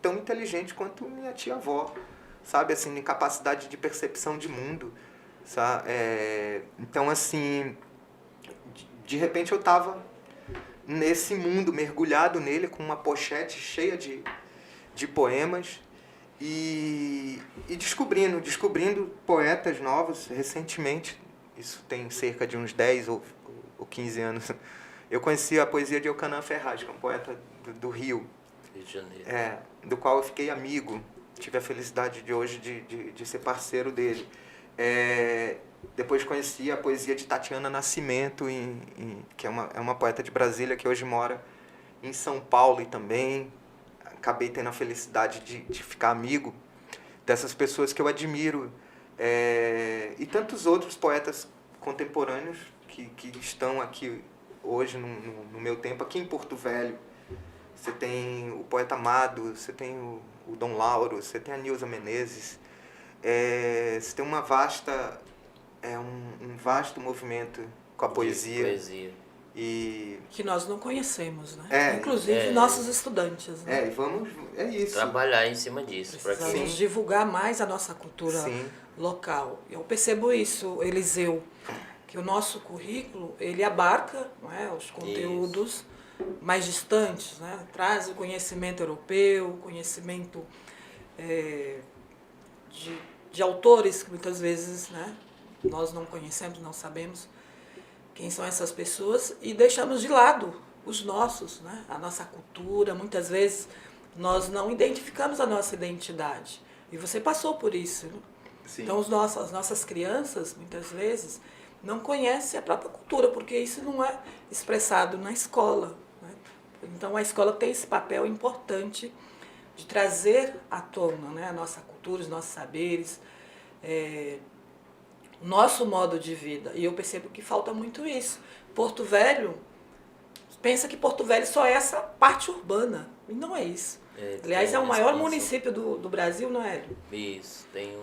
tão inteligente quanto minha tia-avó, sabe, assim, em capacidade de percepção de mundo, sabe? Então, assim, de repente eu estava nesse mundo, mergulhado nele, com uma pochete cheia de poemas, e descobrindo poetas novos recentemente. Isso tem cerca de uns 10 ou 15 anos. Eu conheci a poesia de Eucanã Ferraz, que é um poeta do Rio de Janeiro. Do qual eu fiquei amigo. Tive a felicidade de hoje de ser parceiro dele. Depois conheci a poesia de Tatiana Nascimento, que é uma poeta de Brasília que hoje mora em São Paulo, e também acabei tendo a felicidade de ficar amigo dessas pessoas que eu admiro. E tantos outros poetas contemporâneos que estão aqui hoje, no meu tempo, aqui em Porto Velho. Você tem o poeta Amado, você tem o Dom Lauro, você tem a Nilza Menezes. Você tem um vasto movimento com a poesia. E Que nós não conhecemos, né? É, Inclusive nossos estudantes, né? é isso. Trabalhar em cima disso. Para Precisamos que... divulgar mais a nossa cultura Sim. local. Eu percebo isso, Eliseu, que o nosso currículo, ele abarca, não é, os conteúdos mais distantes, né? Traz o conhecimento europeu, conhecimento de autores que muitas vezes, né, nós não conhecemos, não sabemos quem são essas pessoas, e deixamos de lado os nossos, né, a nossa cultura. Muitas vezes nós não identificamos a nossa identidade. E você passou por isso, né? Sim. Então as nossas crianças, muitas vezes, não conhecem a própria cultura, porque isso não é expressado na escola, né? Então a escola tem esse papel importante de trazer à tona, né, a nossa cultura, os nossos saberes, o nosso modo de vida. E eu percebo que falta muito isso. Porto Velho, pensa que Porto Velho só é essa parte urbana, e não é isso. Aliás, é o maior município do Brasil, não é? Isso, tem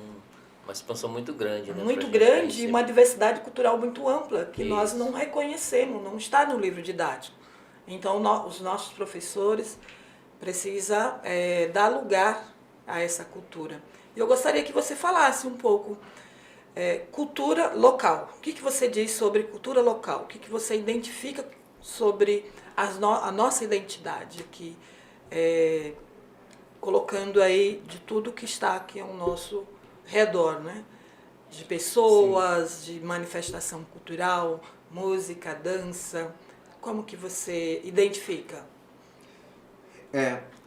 uma expansão muito grande. Né, Muito grande e uma diversidade cultural muito ampla, que isso. nós não reconhecemos, não está no livro didático. Então, os nossos professores precisam dar lugar a essa cultura. E eu gostaria que você falasse um pouco cultura local. O que você diz sobre cultura local? O que você identifica sobre a nossa identidade aqui, colocando aí de tudo que está aqui ao nosso redor, né? De pessoas, sim, de manifestação cultural, música, dança. Como que você identifica?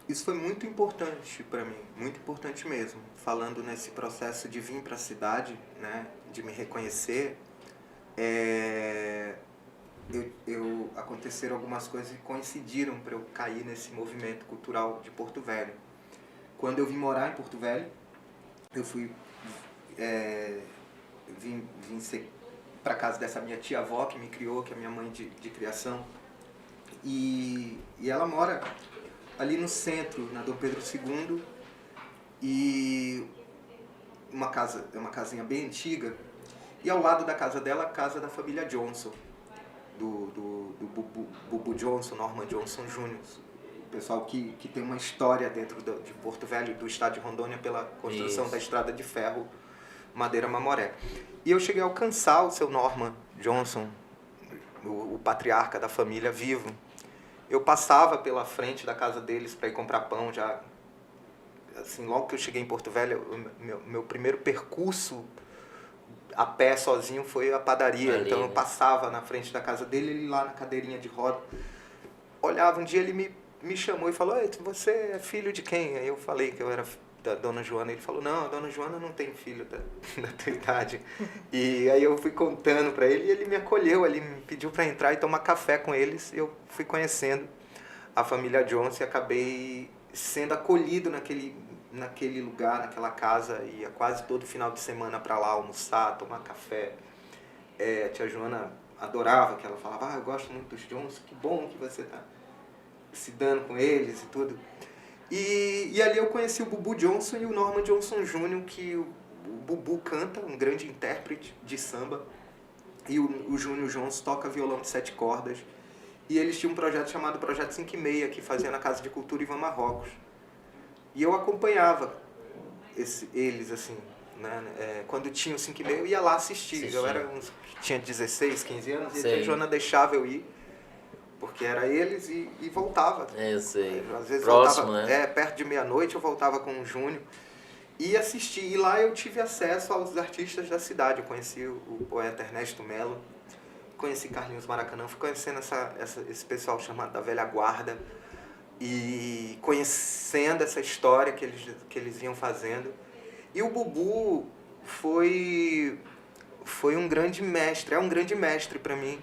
Isso foi muito importante para mim, muito importante mesmo. Falando nesse processo de vir para a cidade, né, de me reconhecer, aconteceram algumas coisas que coincidiram para eu cair nesse movimento cultural de Porto Velho. Quando eu vim morar em Porto Velho, eu vim para casa dessa minha tia-avó que me criou, que é minha mãe de criação, e ela mora ali no centro, na Dom Pedro II, e é uma casinha bem antiga, e ao lado da casa dela, a casa da família Johnson, do Bubu Johnson, Norman Johnson Jr., o pessoal que tem uma história dentro de Porto Velho, do estado de Rondônia, pela construção da estrada de ferro Madeira Mamoré. E eu cheguei a alcançar o seu Norman Johnson, o patriarca da família, vivo. Eu passava pela frente da casa deles para ir comprar pão. Já, assim, logo que eu cheguei em Porto Velho, meu primeiro percurso a pé sozinho foi a padaria. Ali, então eu né? passava na frente da casa dele, ele lá na cadeirinha de roda. Olhava, um dia ele me chamou e falou: você é filho de quem? Aí eu falei que eu era da Dona Joana. Ele falou: não, a Dona Joana não tem filho da tua idade. E aí eu fui contando para ele e ele me acolheu, ele me pediu para entrar e tomar café com eles. Eu fui conhecendo a família Johnson e acabei sendo acolhido naquele lugar, naquela casa. Ia quase todo final de semana para lá almoçar, tomar café. A tia Joana adorava, que ela falava: eu gosto muito dos Johnson, que bom que você está se dando com eles e tudo. E ali eu conheci o Bubu Johnson e o Norman Johnson Jr., que o Bubu canta, um grande intérprete de samba, e o Júnior Johnson toca violão de 7 cordas. E eles tinham um projeto chamado Projeto 5 e Meia, que fazia na Casa de Cultura Ivan Marrocos. E eu acompanhava eles, assim, né? Quando tinha o 5 e Meia, eu ia lá assistir. Eu era tinha 16, 15 anos, e a Joana deixava eu ir, porque era eles, e voltava. Eu sei. Às vezes próximo, voltava, né? Perto de meia-noite eu voltava com o Júnior e assisti. E lá eu tive acesso aos artistas da cidade. Eu conheci o poeta Ernesto Melo, conheci Carlinhos Maracanã, fui conhecendo esse pessoal chamado da Velha Guarda e conhecendo essa história que eles iam fazendo. E o Bubu foi um grande mestre, é um grande mestre para mim.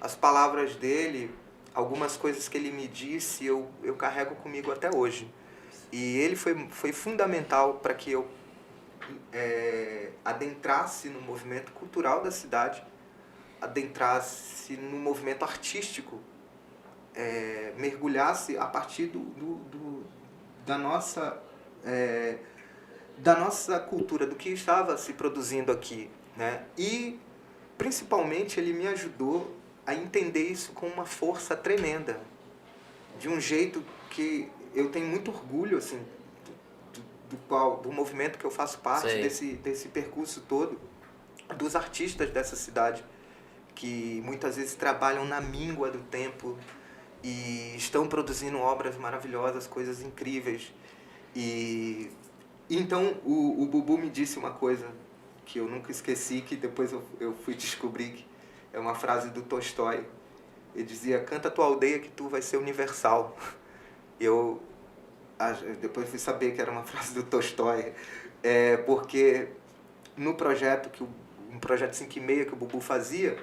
As palavras dele, algumas coisas que ele me disse, eu carrego comigo até hoje. E ele foi fundamental para que eu adentrasse no movimento cultural da cidade, adentrasse no movimento artístico, mergulhasse a partir da nossa cultura, do que estava se produzindo aqui, né? E, principalmente, ele me ajudou a entender isso com uma força tremenda, de um jeito que eu tenho muito orgulho, assim, do movimento que eu faço parte, desse percurso todo, dos artistas dessa cidade, que muitas vezes trabalham na míngua do tempo e estão produzindo obras maravilhosas, coisas incríveis. E então o Bubu me disse uma coisa que eu nunca esqueci, que depois eu fui descobrir, que é uma frase do Tolstói. Ele dizia: canta tua aldeia que tu vai ser universal. Eu depois fui saber que era uma frase do Tolstói, porque no projeto, um projeto 5 e meia que o Bubu fazia,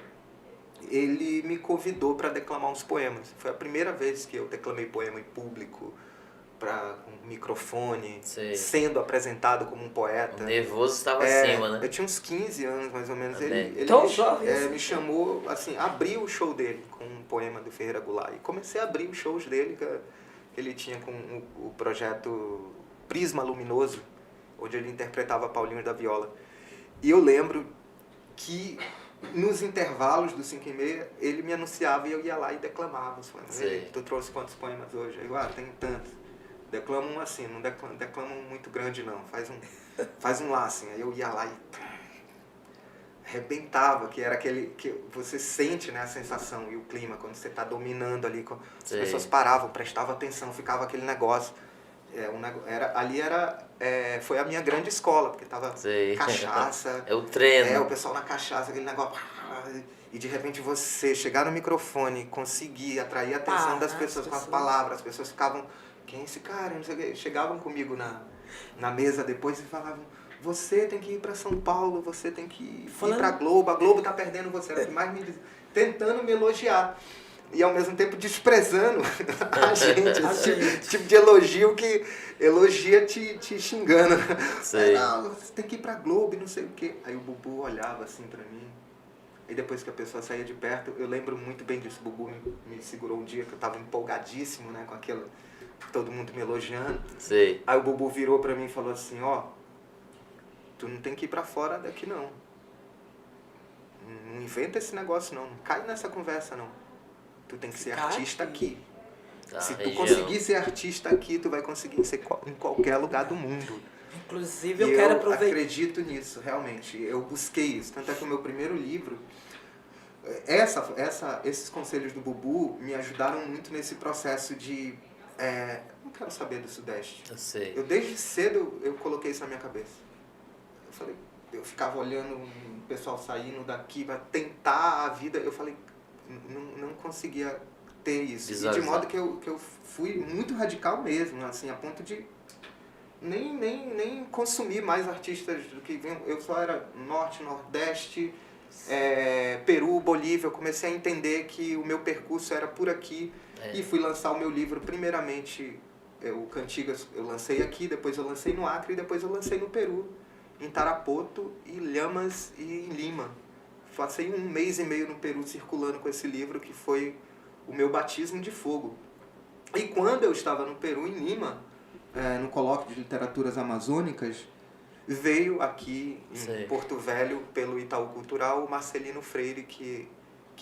ele me convidou para declamar uns poemas. Foi a primeira vez que eu declamei poema em público, com microfone, sendo apresentado como um poeta. O nervoso estava acima, né? Eu tinha uns 15 anos, mais ou menos. Ele me chamou, assim, abriu o show dele com um poema do Ferreira Goulart. E comecei a abrir os shows dele, que ele tinha com o projeto Prisma Luminoso, onde ele interpretava Paulinho da Viola. E eu lembro que nos intervalos do 5 e meia, ele me anunciava e eu ia lá e declamava os poemas. Tu trouxe quantos poemas hoje? Eu, tenho tantos. Declamo um assim, não declamo um muito grande não, faz um lá assim. Aí eu ia lá e arrebentava, que era aquele que você sente, né, a sensação e o clima quando você está dominando ali, as pessoas paravam, prestavam atenção, ficava aquele negócio. Foi a minha grande escola, porque tava cachaça. É o treino. O pessoal na cachaça, aquele negócio. E de repente você chegar no microfone, conseguir atrair a atenção das pessoas com as palavras, as pessoas ficavam: quem é esse cara? Não sei o quê. Chegavam comigo na mesa depois e falavam: você tem que ir para São Paulo, você tem que ir para a Globo tá perdendo você. Era o que mais me dizia, tentando me elogiar. E ao mesmo tempo desprezando a gente. Esse tipo de elogio que elogia te xingando. Não, você tem que ir pra Globo e não sei o quê. Aí o Bubu olhava assim pra mim. E depois que a pessoa saía de perto, eu lembro muito bem disso. O Bubu me segurou um dia que eu tava empolgadíssimo, né, com aquilo, todo mundo me elogiando. Aí o Bubu virou pra mim e falou assim: tu não tem que ir pra fora daqui não. Não inventa esse negócio não cai nessa conversa não. Tu tem que ser artista aqui. Se tu conseguir ser artista aqui, tu vai conseguir ser em qualquer lugar do mundo. Inclusive, eu quero aproveitar. Eu acredito nisso, realmente. Eu busquei isso. Tanto é que o meu primeiro livro, esses conselhos do Bubu me ajudaram muito nesse processo de... não quero saber do Sudeste. Eu desde cedo, eu coloquei isso na minha cabeça. Eu ficava olhando o pessoal saindo daqui para tentar a vida. Eu falei, não conseguia ter isso. E de modo que eu fui muito radical mesmo, assim, a ponto de nem consumir mais artistas do que vinham. Eu só era Norte, Nordeste, Peru, Bolívia. Eu comecei a entender que o meu percurso era por aqui e fui lançar o meu livro, primeiramente, o Cantigas, eu lancei aqui, depois eu lancei no Acre e depois eu lancei no Peru, em Tarapoto, e Lhamas e em Lima. Passei 1 mês e meio no Peru circulando com esse livro, que foi o meu batismo de fogo. E quando eu estava no Peru, em Lima, no colóquio de literaturas amazônicas, veio aqui em Porto Velho, pelo Itaú Cultural, o Marcelino Freire, que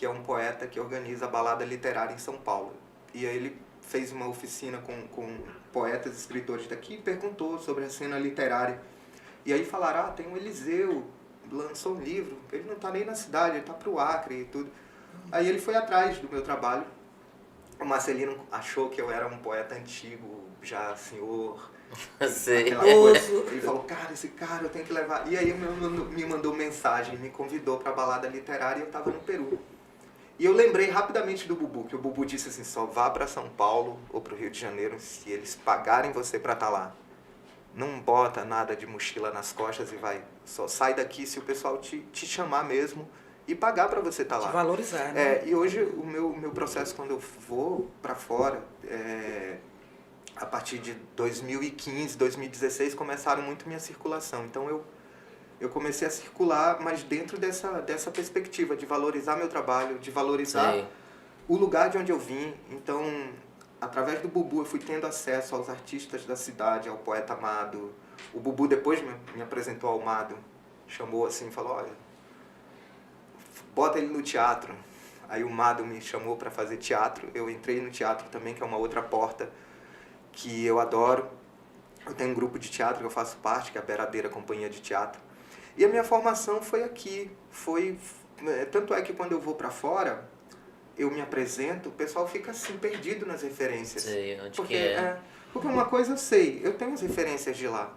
é um poeta que organiza a balada literária em São Paulo. E aí ele fez uma oficina com poetas e escritores daqui e perguntou sobre a cena literária. E aí falaram, tem o Eliseu, lançou um livro, ele não está nem na cidade, ele está para o Acre e tudo. Aí ele foi atrás do meu trabalho. O Marcelino achou que eu era um poeta antigo, já senhor. Ele falou, esse cara eu tenho que levar. E aí me mandou mensagem, me convidou para a balada literária e eu estava no Peru. E eu lembrei rapidamente do Bubu, que o Bubu disse assim, só vá para São Paulo ou para o Rio de Janeiro se eles pagarem você para estar lá. Não bota nada de mochila nas costas e vai. Só sai daqui se o pessoal te chamar mesmo e pagar para você estar lá. Te valorizar, né? E hoje o meu processo, quando eu vou para fora, a partir de 2015, 2016, começaram muito minha circulação. Então eu comecei a circular, mas dentro dessa perspectiva de valorizar meu trabalho, de valorizar o lugar de onde eu vim. Então, através do Bubu, eu fui tendo acesso aos artistas da cidade, ao poeta Amado. O Bubu depois me apresentou ao Amado, chamou assim, falou, olha, bota ele no teatro. Aí o Mado me chamou para fazer teatro. Eu entrei no teatro também, que é uma outra porta que eu adoro. Eu tenho um grupo de teatro que eu faço parte, que é a Beradeira Companhia de Teatro. E a minha formação foi aqui. Tanto é que quando eu vou para fora, eu me apresento, o pessoal fica assim, perdido nas referências. Sei, onde porque, que é. Porque uma coisa eu sei, eu tenho as referências de lá.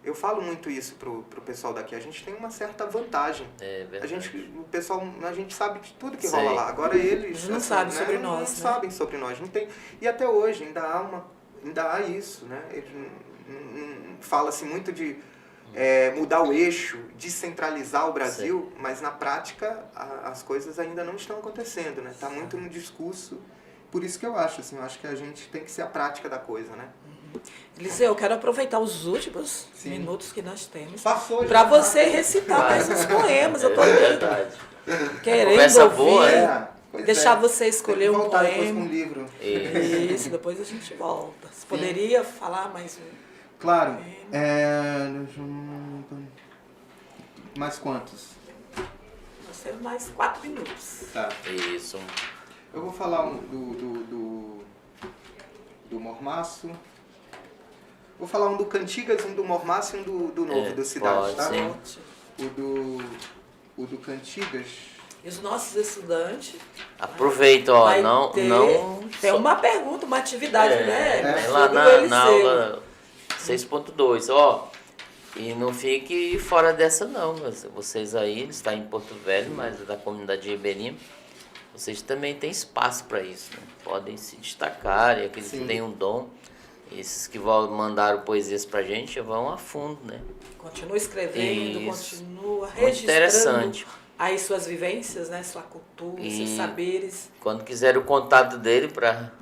Eu falo muito isso pro pessoal daqui. A gente tem uma certa vantagem. É verdade. A gente sabe de tudo que Sei. rola lá. Agora eles Não sabem sobre nós, não né? sabem sobre nós. Não tem. E até hoje ainda há isso, né? Fala-se muito de mudar o eixo, descentralizar o Brasil, mas na prática as coisas ainda não estão acontecendo, né? Tá muito no discurso. Por isso que eu acho que a gente tem que ser a prática da coisa, né? Eliseu, eu quero aproveitar os últimos Sim. minutos que nós temos Passou já. para você recitar mais uns poemas. Eu tô aqui verdade. querendo Conversa ouvir, boa, deixar você escolher um voltar depois com um poema. livro. Isso, depois a gente volta. Você poderia falar mais um? Claro. Mais quantos? Nós temos mais 4 minutos. Tá. Isso. Eu vou falar do Mormaço. Vou falar um do Cantigas, um do Mormaço e um do Novo, do Cidade, pode, tá? sim. Ótimo. O do Cantigas. E os nossos estudantes Aproveita, ó, vai não, ter, não. tem uma pergunta, uma atividade, né? Tem lá Do na Eliseu. aula 6.2, ó. E não fique fora dessa não, vocês aí, eles estão em Porto Velho, mas é da comunidade ribeirinha, vocês também têm espaço para isso, né? Podem se destacar, e aqueles que têm um dom, esses que mandaram poesias pra gente, vão a fundo, né? Continua escrevendo, Isso. continua Muito registrando interessante. aí suas vivências, né? Sua cultura, seus saberes. Quando quiser o contato dele para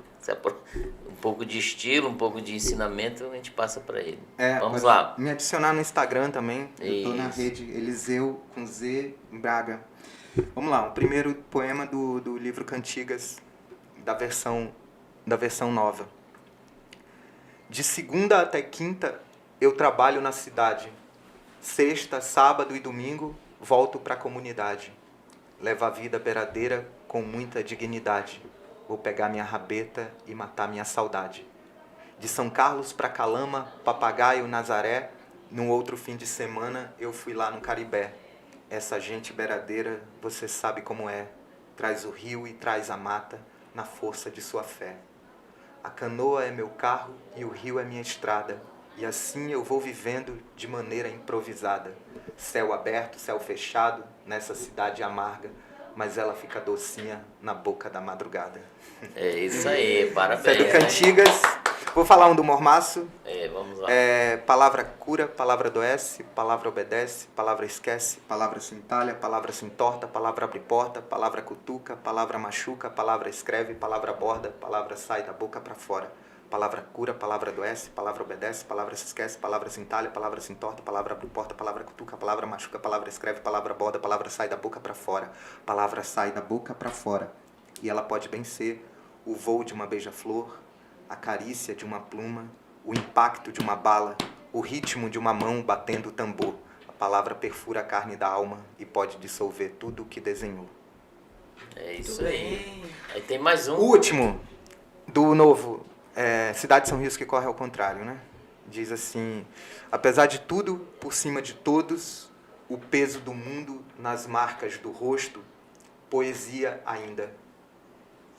um pouco de estilo, um pouco de ensinamento, a gente passa para ele. Vamos lá. Me adicionar no Instagram também. Eu tô na Isso. rede Eliseu com Z Braga. Vamos lá, o primeiro poema do livro Cantigas, da versão nova. De segunda até quinta eu trabalho na cidade. Sexta, sábado e domingo volto para a comunidade. Levo a vida beradeira com muita dignidade. Vou pegar minha rabeta e matar minha saudade. De São Carlos para Calama, Papagaio, Nazaré, num outro fim de semana eu fui lá no Caribé. Essa gente beradeira, você sabe como é. Traz o rio e traz a mata na força de sua fé. A canoa é meu carro e o rio é minha estrada. E assim eu vou vivendo de maneira improvisada. Céu aberto, céu fechado, nessa cidade amarga. Mas ela fica docinha na boca da madrugada. É isso aí, parabéns. Isso é do Cantigas. Vou falar um do Mormaço. Vamos lá. Palavra cura, palavra adoece, palavra obedece, palavra esquece, palavra se entalha, palavra se entorta, palavra abre porta, palavra cutuca, palavra machuca, palavra escreve, palavra borda, palavra sai da boca para fora. Palavra cura, palavra adoece, palavra obedece, palavra se esquece, palavra se entalha, palavra se entorta, palavra abre porta, palavra cutuca, palavra machuca, palavra escreve, palavra borda, palavra sai da boca para fora. Palavra sai da boca para fora. E ela pode bem ser o voo de uma beija-flor, a carícia de uma pluma, o impacto de uma bala, o ritmo de uma mão batendo o tambor. A palavra perfura a carne da alma e pode dissolver tudo o que desenhou. É isso Muito aí. bem. Aí tem mais um. O último, do Novo, Cidade São Rios que corre ao contrário, né? Diz assim: apesar de tudo, por cima de todos, o peso do mundo nas marcas do rosto, poesia ainda,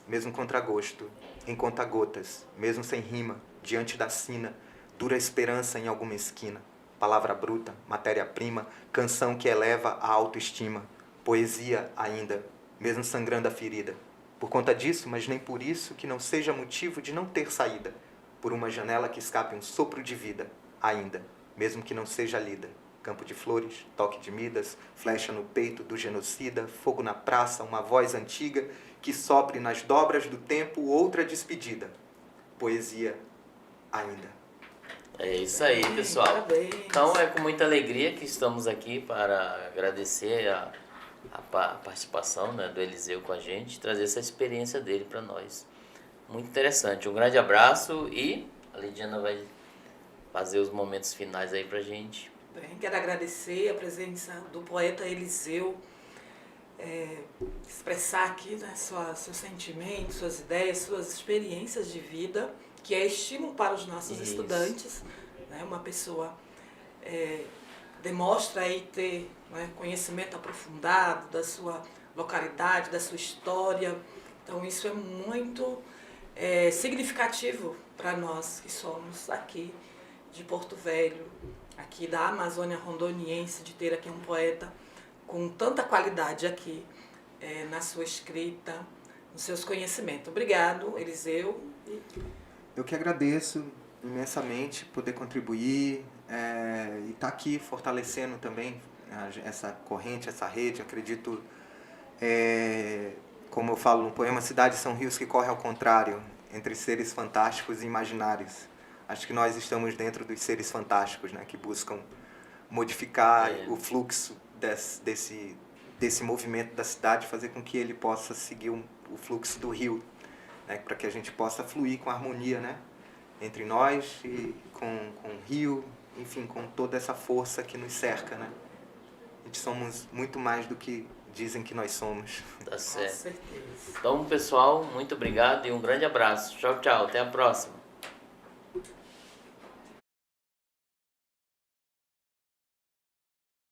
mesmo contra gosto, em conta-gotas, mesmo sem rima, diante da sina, dura esperança em alguma esquina, palavra bruta, matéria-prima, canção que eleva a autoestima, poesia ainda, mesmo sangrando a ferida. Por conta disso, mas nem por isso, que não seja motivo de não ter saída, por uma janela que escape um sopro de vida, ainda, mesmo que não seja lida. Campo de flores, toque de Midas, flecha no peito do genocida, fogo na praça, uma voz antiga que sopre nas dobras do tempo outra despedida. Poesia ainda. É isso aí, pessoal. Parabéns. Então é com muita alegria que estamos aqui para agradecer a participação, né, do Eliseu com a gente, trazer essa experiência dele para nós. Muito interessante. Um grande abraço e a Lidiana vai fazer os momentos finais aí pra gente. Bem, quero agradecer a presença do poeta Eliseu. expressar aqui, né, seus sentimentos, suas ideias, suas experiências de vida, que é estímulo para os nossos estudantes. Né? Uma pessoa demonstra aí ter, né, conhecimento aprofundado da sua localidade, da sua história. Então isso é muito significativo para nós que somos aqui de Porto Velho, aqui da Amazônia rondoniense, de ter aqui um poeta com tanta qualidade aqui na sua escrita, nos seus conhecimentos. Obrigado, Eliseu. Eu que agradeço imensamente poder contribuir e estar aqui fortalecendo também essa corrente, essa rede. Acredito, como eu falo no poema, cidades são rios que correm ao contrário, entre seres fantásticos e imaginários. Acho que nós estamos dentro dos seres fantásticos, né, que buscam modificar o fluxo desse movimento da cidade, fazer com que ele possa seguir o fluxo do rio, né, para que a gente possa fluir com harmonia, né, entre nós e com o rio, enfim, com toda essa força que nos cerca. Né? A gente somos muito mais do que dizem que nós somos. Tá certo. Com certeza. Então, pessoal, muito obrigado e um grande abraço. Tchau, tchau. Até a próxima.